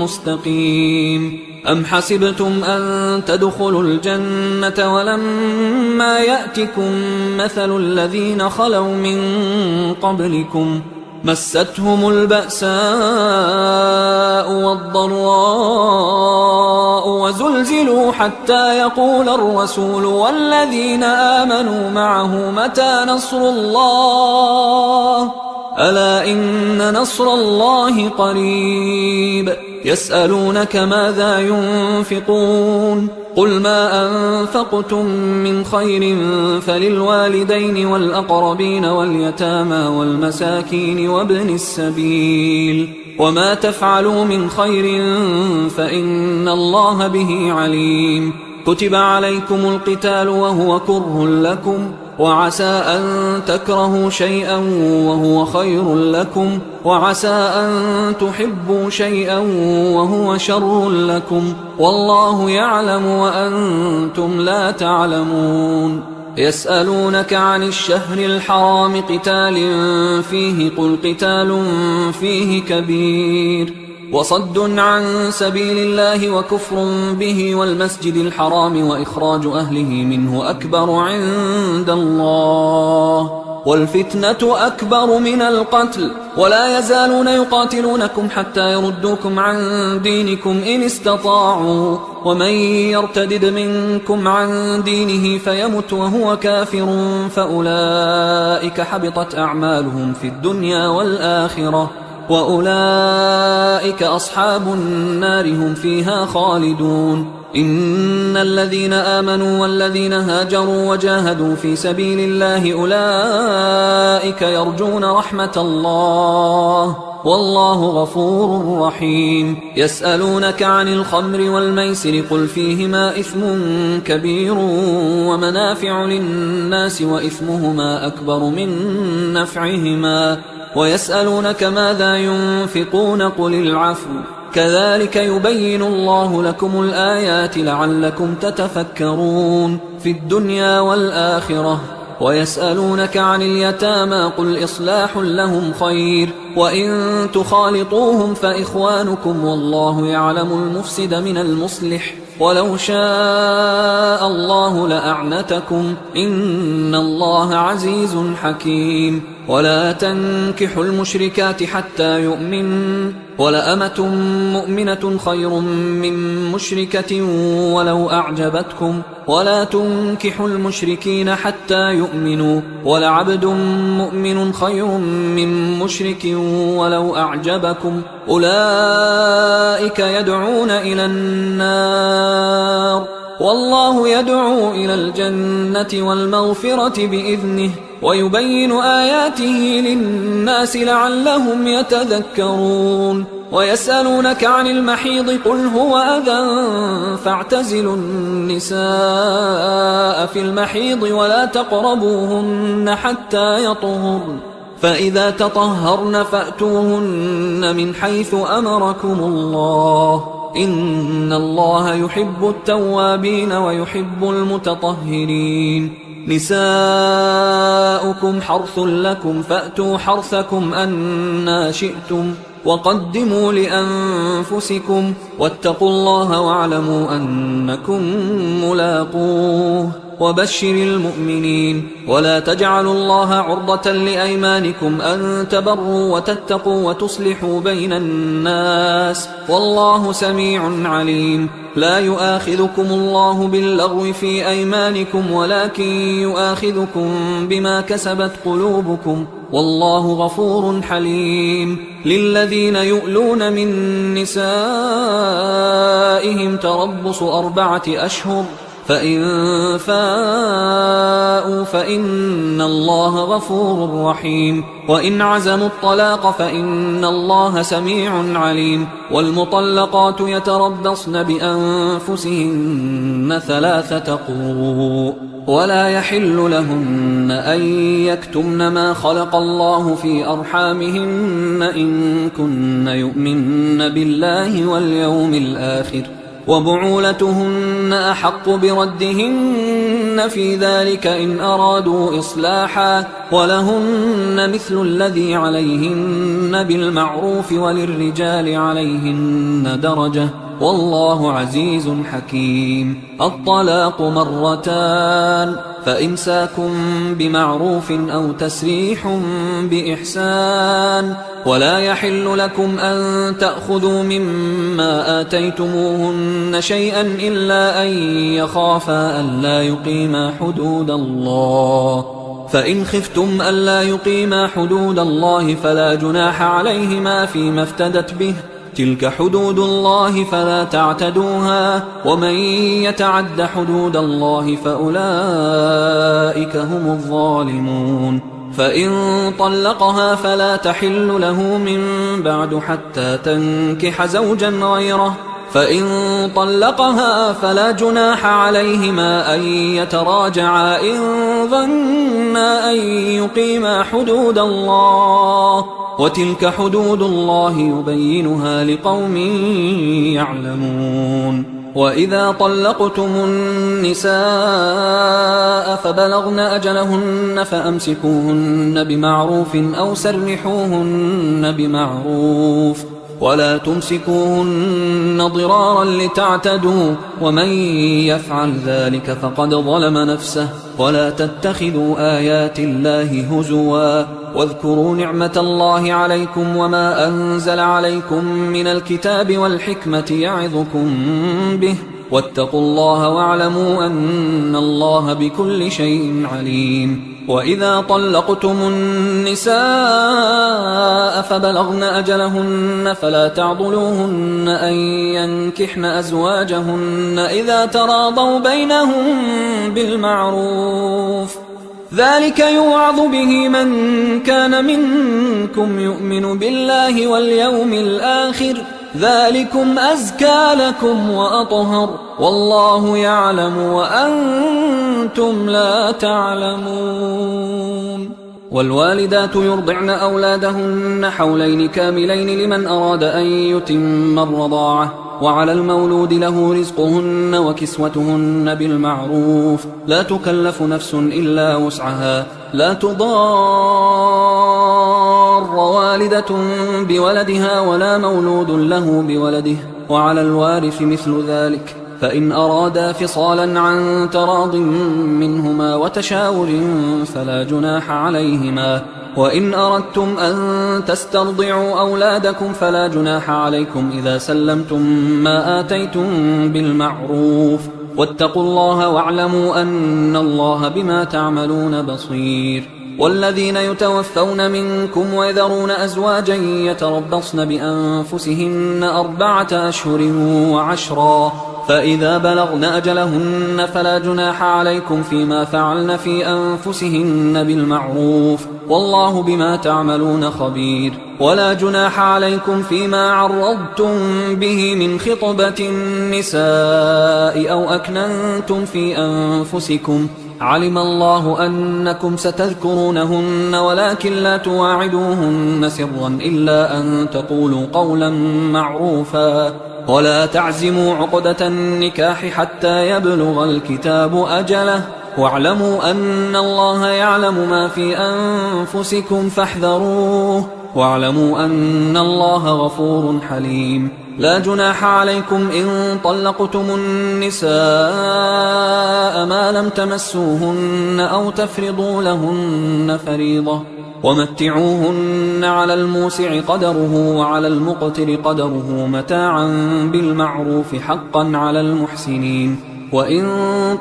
مستقيم أم حسبتم أن تدخلوا الجنة ولما يأتكم مثل الذين خلوا من قبلكم مستهم البأساء والضراء وزلزلوا حتى يقول الرسول والذين آمنوا معه متى نصر الله ألا إن نصر الله قريب يسألونك ماذا ينفقون قل ما أنفقتم من خير فللوالدين والأقربين واليتامى والمساكين وابن السبيل وما تفعلوا من خير فإن الله به عليم كتب عليكم القتال وهو كره لكم، وعسى أن تكرهوا شيئا وهو خير لكم، وعسى أن تحبوا شيئا وهو شر لكم، والله يعلم وأنتم لا تعلمون. يسألونك عن الشهر الحرام قتال فيه، قل قتال فيه كبير، وصد عن سبيل الله وكفر به والمسجد الحرام وإخراج أهله منه أكبر عند الله، والفتنة أكبر من القتل، ولا يزالون يقاتلونكم حتى يردوكم عن دينكم إن استطاعوا، ومن يرتدد منكم عن دينه فيمت وهو كافر فأولئك حبطت أعمالهم في الدنيا والآخرة، وأولئك أصحاب النار هم فيها خالدون. إن الذين آمنوا والذين هاجروا وجاهدوا في سبيل الله أولئك يرجون رحمة الله، والله غفور رحيم. يسألونك عن الخمر والميسر قل فيهما إثم كبير ومنافع للناس وإثمهما أكبر من نفعهما، ويسألونك ماذا ينفقون قل العفو، كذلك يبين الله لكم الآيات لعلكم تتفكرون في الدنيا والآخرة. ويسألونك عن اليتامى قل إصلاح لهم خير، وإن تخالطوهم فإخوانكم والله يعلم المفسد من المصلح، ولو شاء الله لأعنتكم إن الله عزيز حكيم. ولا تنكحوا المشركات حتى يؤمن، ولأمة مؤمنة خير من مشركة ولو أعجبتكم، ولا تنكحوا المشركين حتى يؤمنوا، ولعبد مؤمن خير من مشرك ولو أعجبكم، أولئك يدعون إلى النار والله يدعو إلى الجنة والمغفرة بإذنه، ويبين آياته للناس لعلهم يتذكرون. ويسألونك عن المحيض قل هو أذى فاعتزلوا النساء في المحيض ولا تقربوهن حتى يطهرن، فإذا تطهرن فأتوهن من حيث أمركم الله، إن الله يحب التوابين ويحب المتطهرين. نساؤكم حرث لكم فأتوا حرثكم أنى شئتم، وقدموا لأنفسكم واتقوا الله واعلموا أنكم ملاقوه، وبشر المؤمنين. ولا تجعلوا الله عرضة لأيمانكم أن تبروا وتتقوا وتصلحوا بين الناس، والله سميع عليم. لا يؤاخذكم الله باللغو في أيمانكم ولكن يؤاخذكم بما كسبت قلوبكم، والله غفور حليم. للذين يؤلون من نسائهم تربص 4 أشهر، فإن فاءوا فإن الله غفور رحيم، وإن عزموا الطلاق فإن الله سميع عليم. والمطلقات يتربصن بأنفسهن 3 قروء، ولا يحل لهن أن يكتمن ما خلق الله في أرحامهن إن كن يؤمن بالله واليوم الآخر، وبعولتهن أحق بردهن في ذلك إن أرادوا إصلاحا، ولهن مثل الذي عليهن بالمعروف وللرجال عليهن درجة، والله عزيز حكيم. الطلاق 2، فإمساك بمعروف أو تسريح بإحسان، ولا يحل لكم أن تأخذوا مما آتيتموهن شيئا إلا أن يخافا ألا يقيما حدود الله، فإن خفتم ألا يقيما حدود الله فلا جناح عليهما فيما افتدت به، تلك حدود الله فلا تعتدوها، ومن يتعد حدود الله فأولئك هم الظالمون. فإن طلقها فلا تحل له من بعد حتى تنكح زوجا غيره، فإن طلقها فلا جناح عليهما أن يتراجعا إن ظنا أن يقيما حدود الله، وتلك حدود الله يبينها لقوم يعلمون. وإذا طلقتم النساء فبلغن أجلهن فأمسكوهن بمعروف أو سرحوهن بمعروف، ولا تمسكوهن ضرارا لتعتدوا، ومن يفعل ذلك فقد ظلم نفسه. ولا تتخذوا آيات الله هزوا، واذكروا نعمة الله عليكم وما أنزل عليكم من الكتاب والحكمة يعظكم به، واتقوا الله واعلموا أن الله بكل شيء عليم. وإذا طلقتم النساء فبلغن أجلهن فلا تعضلوهن أن ينكحن أزواجهن إذا تراضوا بينهم بالمعروف، ذلك يوعظ به من كان منكم يؤمن بالله واليوم الآخر، ذلكم أزكى لكم وأطهر، والله يعلم وأنتم لا تعلمون. والوالدات يرضعن أولادهن حولين كاملين لمن أراد أن يتم الرضاعة، وعلى المولود له رزقهن وكسوتهن بالمعروف، لا تكلف نفس إلا وسعها، لا تضار والدة بولدها ولا مولود له بولده، وعلى الوارث مثل ذلك، فإن أرادا فصالا عن تراض منهما وتشاور فلا جناح عليهما. وإن أردتم أن تسترضعوا أولادكم فلا جناح عليكم إذا سلمتم ما آتيتم بالمعروف، واتقوا الله واعلموا أن الله بما تعملون بصير. والذين يتوفون منكم ويذرون أزواجا يتربصن بأنفسهن 4 أشهر و10، فإذا بلغن أجلهن فلا جناح عليكم فيما فعلن في أنفسهن بالمعروف، والله بما تعملون خبير. ولا جناح عليكم فيما عرضتم به من خطبة النساء أو أكننتم في أنفسكم، علم الله أنكم ستذكرونهن ولكن لا تواعدوهن سرا إلا أن تقولوا قولا معروفا، ولا تعزموا عقدة النكاح حتى يبلغ الكتاب أجله، واعلموا أن الله يعلم ما في أنفسكم فاحذروه، واعلموا أن الله غفور حليم. لا جناح عليكم إن طلقتم النساء ما لم تمسوهن أو تفرضوا لهن فريضة، ومتعوهن على الموسع قدره وعلى المقتر قدره متاعا بالمعروف حقا على المحسنين. وإن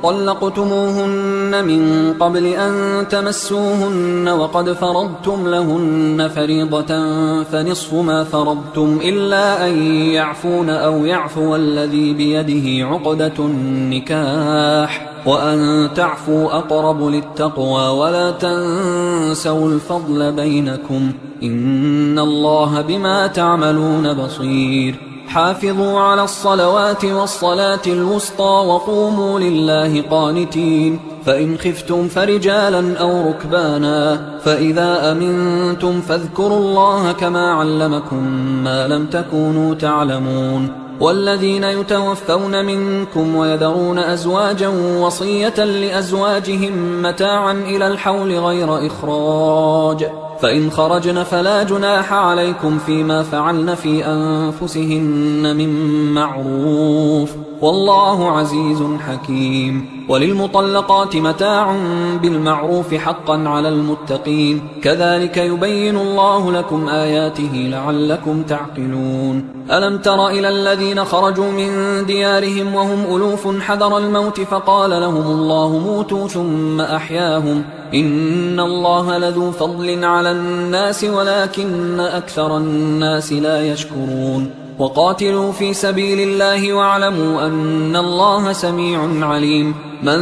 طلقتموهن من قبل أن تمسوهن وقد فرضتم لهن فريضة فنصف ما فرضتم إلا أن يعفون أو يعفو الذي بيده عقدة النكاح، وأن تعفوا أقرب للتقوى، ولا تنسوا الفضل بينكم، إن الله بما تعملون بصير. حافظوا على الصلوات والصلاة الوسطى وقوموا لله قانتين، فإن خفتم فرجالا أو ركبانا، فإذا أمنتم فاذكروا الله كما علمكم ما لم تكونوا تعلمون. والذين يتوفون منكم ويذرون أزواجا وصية لأزواجهم متاعا إلى الحول غير إخراج، فإن خرجن فلا جناح عليكم فيما فعلن في أنفسهن من معروف، والله عزيز حكيم. وللمطلقات متاع بالمعروف حقا على المتقين، كذلك يبين الله لكم آياته لعلكم تعقلون. ألم تر إلى الذين خرجوا من ديارهم وهم ألوف حذر الموت فقال لهم الله موتوا ثم أحياهم، إن الله لذو فضل على الناس ولكن أكثر الناس لا يشكرون. وقاتلوا في سبيل الله واعلموا أن الله سميع عليم. من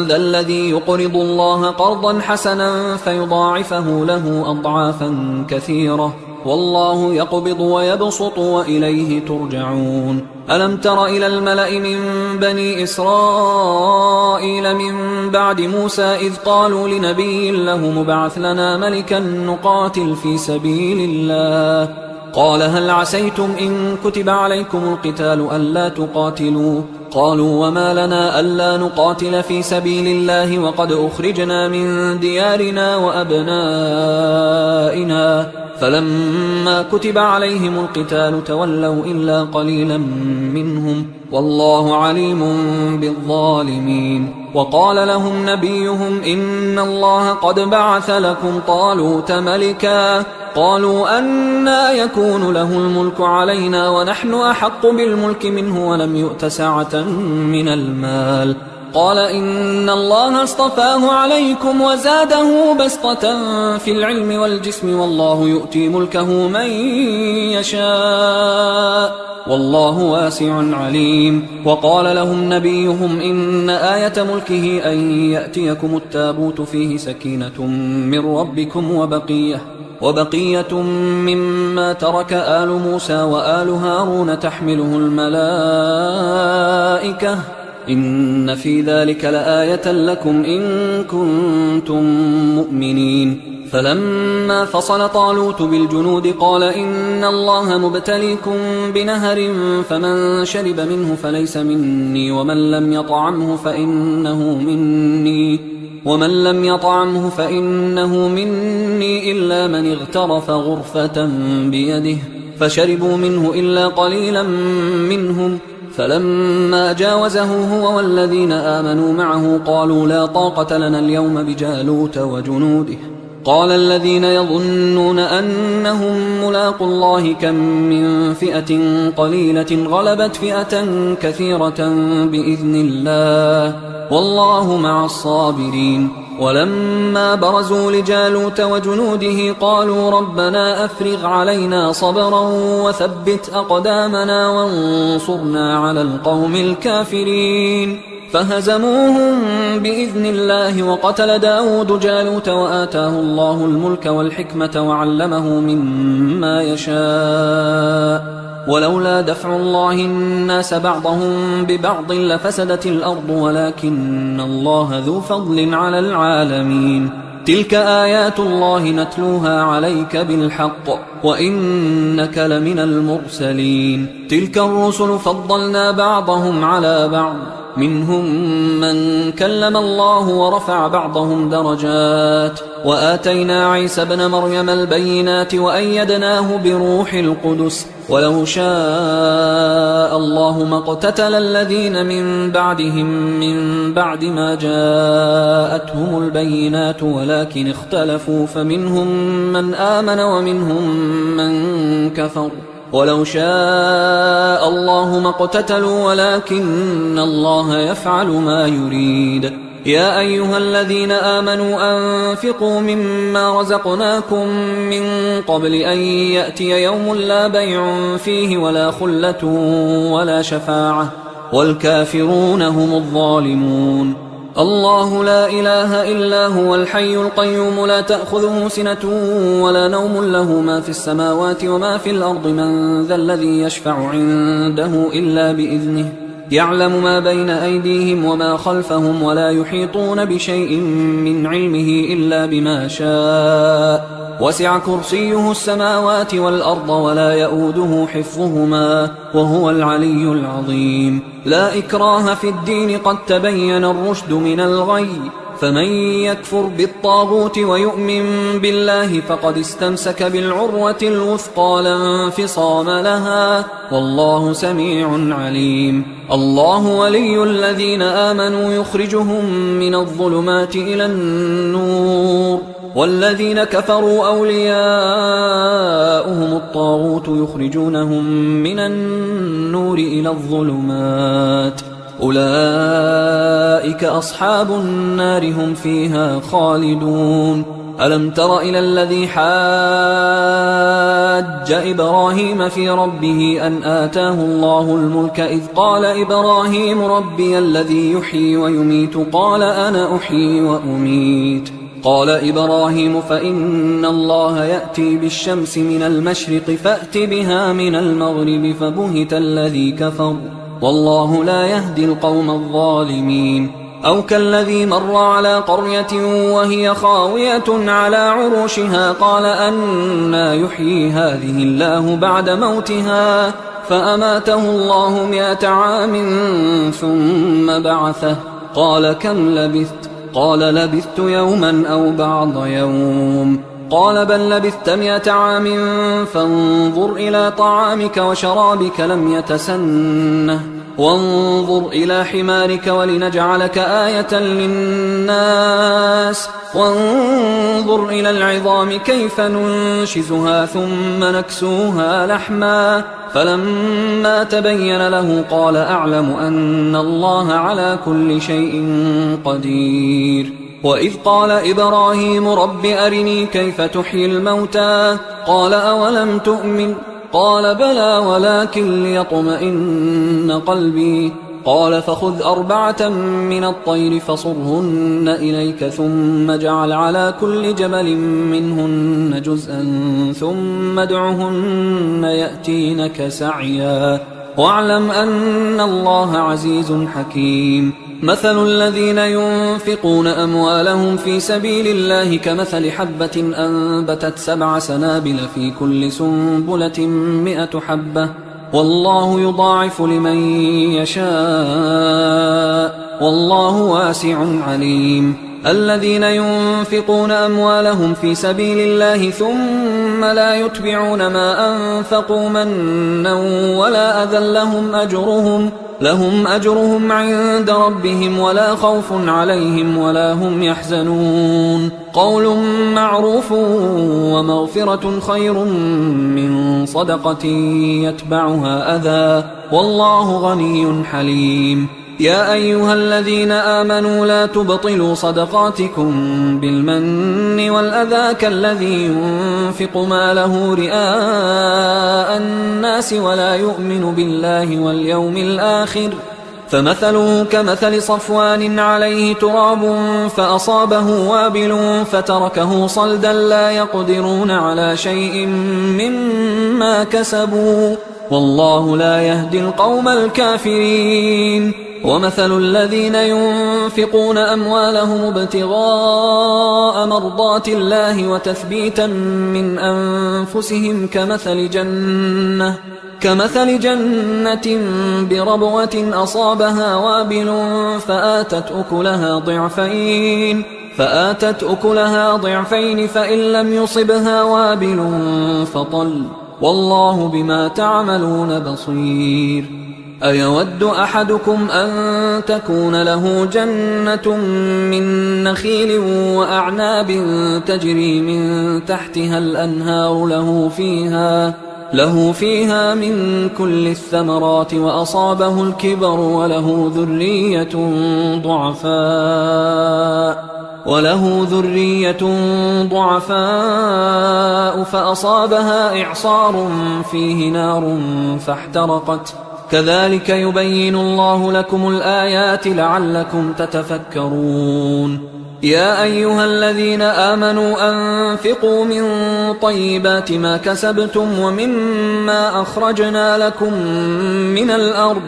ذا الذي يقرض الله قرضا حسنا فيضاعفه له أضعافا كثيرة والله يقبض ويبسط وإليه ترجعون. ألم تر إلى الملأ من بني إسرائيل من بعد موسى إذ قالوا لنبي له مبعث لنا ملكا نقاتل في سبيل الله قال هل عسيتم إن كتب عليكم القتال ألا تقاتلوا قالوا وما لنا ألا نقاتل في سبيل الله وقد أخرجنا من ديارنا وأبنائنا فلما كتب عليهم القتال تولوا إلا قليلا منهم والله عليم بالظالمين. وقال لهم نبيهم إن الله قد بعث لكم طالوت ملكا قالوا أنى يكون له الملك علينا ونحن أحق بالملك منه ولم يؤت سعة من المال قال إن الله اصطفاه عليكم وزاده بسطة في العلم والجسم والله يؤتي ملكه من يشاء والله واسع عليم. وقال لهم نبيهم إن آية ملكه أن يأتيكم التابوت فيه سكينة من ربكم وبقية مما ترك آل موسى وآل هارون تحمله الملائكة إن في ذلك لآية لكم إن كنتم مؤمنين. فلما فصل طالوت بالجنود قال إن الله مبتليكم بنهر فمن شرب منه فليس مني ومن لم يطعمه فإنه مني إلا من اغترف غرفة بيده فشربوا منه إلا قليلا منهم فلما جاوزه هو والذين آمنوا معه قالوا لا طاقة لنا اليوم بجالوت وجنوده قال الذين يظنون أنهم ملاقوا الله كم من فئة قليلة غلبت فئة كثيرة بإذن الله والله مع الصابرين. ولما برزوا لجالوت وجنوده قالوا ربنا أفرغ علينا صبرا وثبت أقدامنا وانصرنا على القوم الكافرين فهزموهم بإذن الله. وقتل داود جالوت وآتاه الله الملك والحكمة وعلمه مما يشاء ولولا دفع الله الناس بعضهم ببعض لفسدت الأرض ولكن الله ذو فضل على العالمين. تلك آيات الله نتلوها عليك بالحق وإنك لمن المرسلين. تلك الرسل فضلنا بعضهم على بعض منهم من كلم الله ورفع بعضهم درجات وآتينا عيسى ابن مريم البينات وأيدناه بروح القدس ولو شاء الله ما اقتتل الذين من بعدهم من بعد ما جاءتهم البينات ولكن اختلفوا فمنهم من آمن ومنهم من كفر ولو شاء الله ما اقتتلوا ولكن الله يفعل ما يريد. يا أيها الذين آمنوا أنفقوا مما رزقناكم من قبل أن يأتي يوم لا بيع فيه ولا خلة ولا شفاعة والكافرون هم الظالمون. الله لا إله إلا هو الحي القيوم لا تأخذه سنة ولا نوم له ما في السماوات وما في الأرض من ذا الذي يشفع عنده إلا بإذنه يعلم ما بين أيديهم وما خلفهم ولا يحيطون بشيء من علمه إلا بما شاء وسع كرسيه السماوات والأرض ولا يؤوده حفظهما وهو العلي العظيم. لا إكراه في الدين قد تبين الرشد من الغي فمن يكفر بالطاغوت ويؤمن بالله فقد استمسك بالعروة الوثقى لا انفصام لها والله سميع عليم. الله ولي الذين آمنوا يخرجهم من الظلمات إلى النور والذين كفروا أولياؤهم الطاغوت يخرجونهم من النور إلى الظلمات أولئك أصحاب النار هم فيها خالدون. ألم تر إلى الذي حاج إبراهيم في ربه أن آتاه الله الملك إذ قال إبراهيم ربي الذي يحيي ويميت قال أنا أحيي وأميت قال إبراهيم فإن الله يأتي بالشمس من المشرق فأت بها من المغرب فبهت الذي كفر والله لا يهدي القوم الظالمين. أو كالذي مر على قرية وهي خاوية على عروشها قال أنى يحيي هذه الله بعد موتها فأماته الله 100 عام ثم بعثه قال كم لبثت؟ قال لبثت يوما أو بعض يوم. قال بل لبثت 100 عام فانظر إلى طعامك وشرابك لم يتسنه وانظر إلى حمارك ولنجعلك آية للناس وانظر إلى العظام كيف ننشزها ثم نكسوها لحما فلما تبين له قال أعلم أن الله على كل شيء قدير. وإذ قال إبراهيم رب أرني كيف تحيي الموتى قال أولم تؤمن قال بلى ولكن ليطمئن قلبي قال فخذ 4 من الطير فصرهن إليك ثم اجعل على كل جبل منهن جزءا ثم ادعهن يأتينك سعيا واعلم أن الله عزيز حكيم. مثل الذين ينفقون أموالهم في سبيل الله كمثل حبة أنبتت 7 سنابل في كل سنبلة 100 حبة والله يضاعف لمن يشاء والله واسع عليم. الذين ينفقون أموالهم في سبيل الله ثم لا يتبعون ما أنفقوا منا ولا أذى لهم أجرهم عند ربهم ولا خوف عليهم ولا هم يحزنون. قول معروف ومغفرة خير من صدقة يتبعها أذى والله غني حليم. يا أيها الذين آمنوا لا تبطلوا صدقاتكم بالمن والأذى كالذي ينفق ماله رئاء الناس ولا يؤمن بالله واليوم الآخر فمثله كمثل صفوان عليه تراب فأصابه وابل فتركه صلدا لا يقدرون على شيء مما كسبوا والله لا يهدي القوم الكافرين. ومثل الذين ينفقون أموالهم ابتغاء مرضات الله وتثبيتا من أنفسهم كمثل جنة بربوة أصابها وابل فآتت أكلها ضعفين فإن لم يصبها وابل فطل والله بما تعملون بصير. أيود أحدكم أن تكون له جنة من نخيل وأعناب تجري من تحتها الأنهار له فيها من كل الثمرات وأصابه الكبر وله ذرية ضعفاء فأصابها إعصار فيه نار فاحترقت كذلك يبين الله لكم الآيات لعلكم تتفكرون. يا أيها الذين آمنوا أنفقوا من طيبات ما كسبتم ومما أخرجنا لكم من الأرض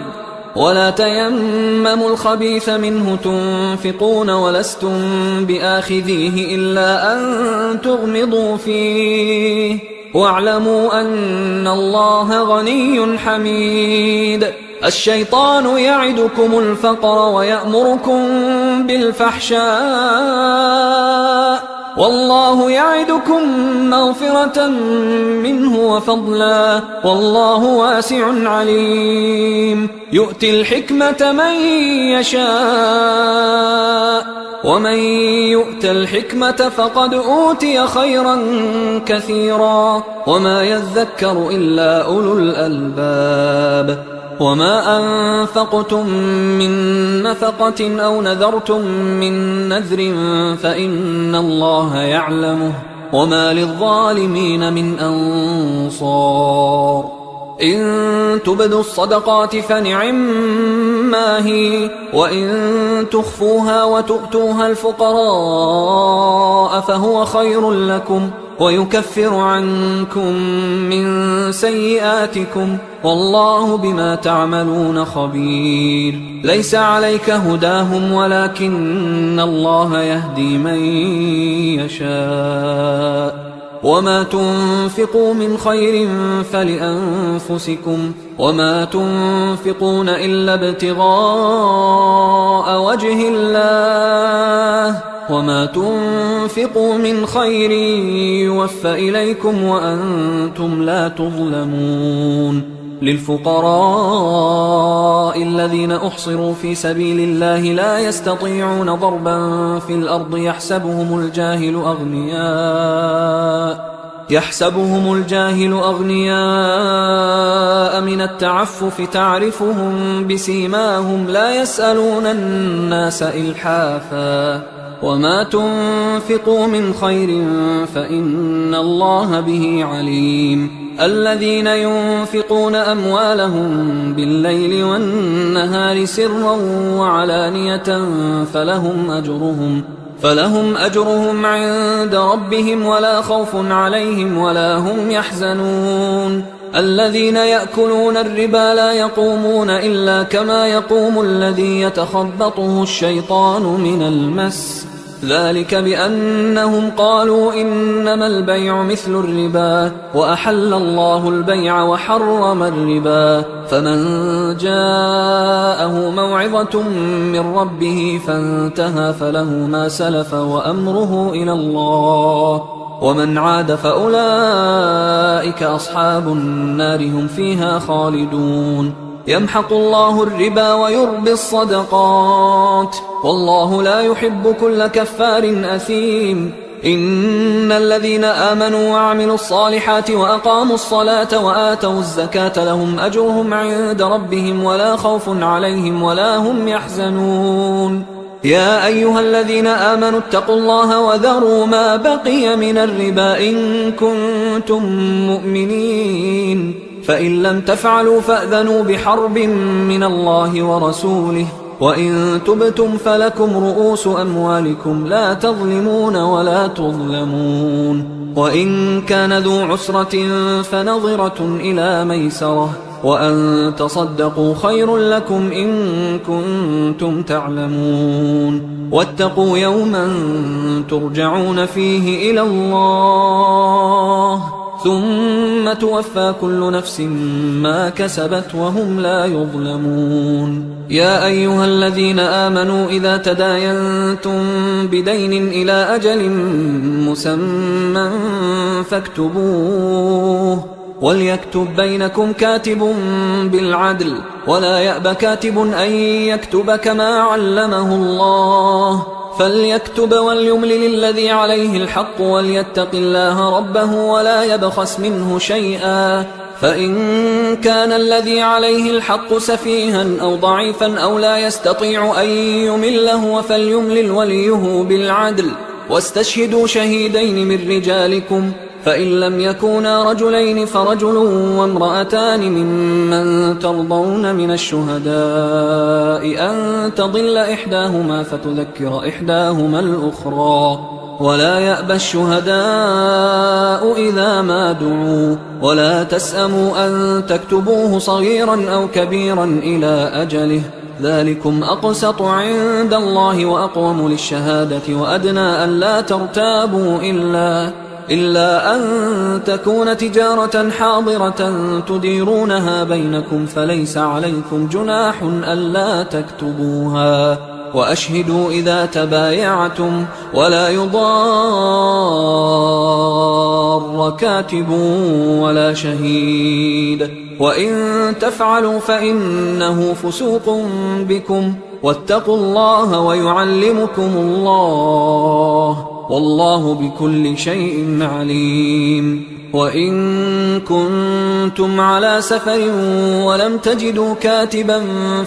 ولا تيمموا الخبيث منه تنفقون ولستم بآخذيه إلا أن تغمضوا فيه واعلموا أن الله غني حميد. الشيطان يعدكم الفقر ويأمركم بالفحشاء والله يعدكم مغفرة منه وفضلا والله واسع عليم. يؤتي الحكمة من يشاء ومن يؤت الحكمة فقد أوتي خيرا كثيرا وما يذكر إلا أولو الألباب. وما أنفقتم من نفقة أو نذرتم من نذر فإن الله يعلمه وما للظالمين من أنصار. إن تبدوا الصدقات فنعما هي، وإن تخفوها وتؤتوها الفقراء فهو خير لكم ويكفر عنكم من سيئاتكم والله بما تعملون خبير. ليس عليك هداهم ولكن الله يهدي من يشاء. وما تنفقوا من خير فلأنفسكم وما تنفقون إلا ابتغاء وجه الله وما تنفقوا من خير يوفى إليكم وأنتم لا تظلمون. للفقراء الذين أحصروا في سبيل الله لا يستطيعون ضربا في الأرض يحسبهم الجاهل أغنياء من التعفف تعرفهم بسيماهم لا يسألون الناس إلحافا. وما تنفقوا من خير فإن الله به عليم. الذين ينفقون أموالهم بالليل والنهار سرا وعلانية فلهم أجرهم عند ربهم ولا خوف عليهم ولا هم يحزنون. الذين يأكلون الربا لا يقومون إلا كما يقوم الذي يتخبطه الشيطان من المس، ذلك بأنهم قالوا إنما البيع مثل الربا وأحل الله البيع وحرم الربا. فمن جاءه موعظة من ربه فانتهى فله ما سلف وأمره إلى الله ومن عاد فأولئك أصحاب النار هم فيها خالدون. يمحق الله الربا ويربي الصدقات والله لا يحب كل كفار أثيم. إن الذين آمنوا وعملوا الصالحات وأقاموا الصلاة وآتوا الزكاة لهم أجرهم عند ربهم ولا خوف عليهم ولا هم يحزنون. يا أيها الذين آمنوا اتقوا الله وذروا ما بقي من الربا إن كنتم مؤمنين، فإن لم تفعلوا فأذنوا بحرب من الله ورسوله، وإن تبتم فلكم رؤوس أموالكم لا تظلمون ولا تظلمون. وإن كان ذو عسرة فنظرة إلى ميسرة وأن تصدقوا خير لكم إن كنتم تعلمون. واتقوا يوما ترجعون فيه إلى الله ثم توفى كل نفس ما كسبت وهم لا يظلمون. يا أيها الذين آمنوا إذا تداينتم بدين إلى أجل مسمى فاكتبوه وليكتب بينكم كاتب بالعدل ولا يأب كاتب أن يكتب كما علمه الله، فليكتب وليملل الذي عليه الحق وليتق الله ربه ولا يبخس منه شيئا، فإن كان الذي عليه الحق سفيها أو ضعيفا أو لا يستطيع أن يمله فليملل وليه بالعدل واستشهدوا شهيدين من رجالكم، فإن لم يكونا رجلين فرجل وامرأتان ممن ترضون من الشهداء أن تضل إحداهما فتذكر إحداهما الأخرى، ولا يأبى الشهداء إذا ما دعوا، ولا تسأموا أن تكتبوه صغيرا أو كبيرا إلى أجله، ذلكم أقسط عند الله وأقوم للشهادة وأدنى أن لا ترتابوا إلا أن تكون تجارة حاضرة تديرونها بينكم فليس عليكم جناح ألا تكتبوها، وأشهدوا إذا تبايعتم ولا يضار كاتب ولا شهيد، وإن تفعلوا فإنه فسوق بكم، واتقوا الله ويعلمكم الله والله بكل شيء عليم. وإن كنتم على سفر ولم تجدوا كاتبا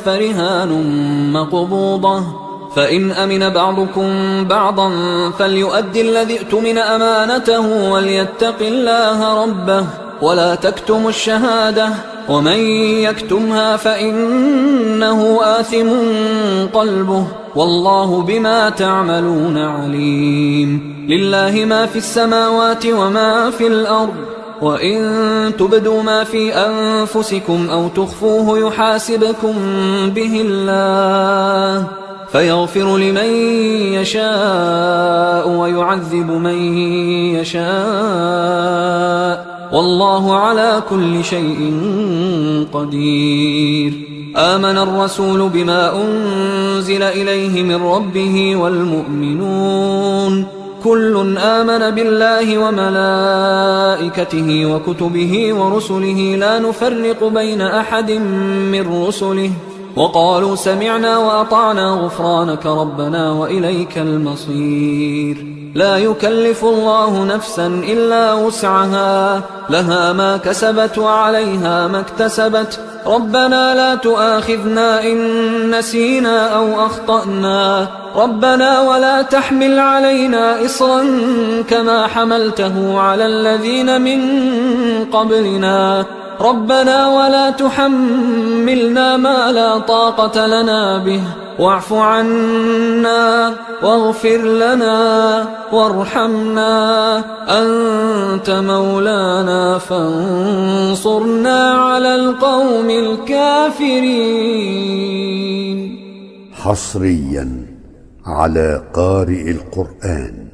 فرهان مقبوضة، فإن أمن بعضكم بعضا فليؤدي الذي اؤتمن أمانته وليتق الله ربه ولا تكتموا الشهادة ومن يكتمها فإنه آثم قلبه والله بما تعملون عليم. لله ما في السماوات وما في الأرض، وإن تبدوا ما في أنفسكم أو تخفوه يحاسبكم به الله فيغفر لمن يشاء ويعذب من يشاء والله على كل شيء قدير. آمن الرسول بما أنزل إليه من ربه والمؤمنون كل آمن بالله وملائكته وكتبه ورسله لا نفرق بين أحد من رسله وقالوا سمعنا وأطعنا غفرانك ربنا وإليك المصير. لا يكلف الله نفسا إلا وسعها لها ما كسبت وعليها ما اكتسبت ربنا لا تؤاخذنا إن نسينا أو أخطأنا ربنا ولا تحمل علينا إصرا كما حملته على الذين من قبلنا ربنا ولا تحملنا ما لا طاقة لنا به واعف عنا واغفر لنا وارحمنا أنت مولانا فانصرنا على القوم الكافرين. حصريا على قارئ القرآن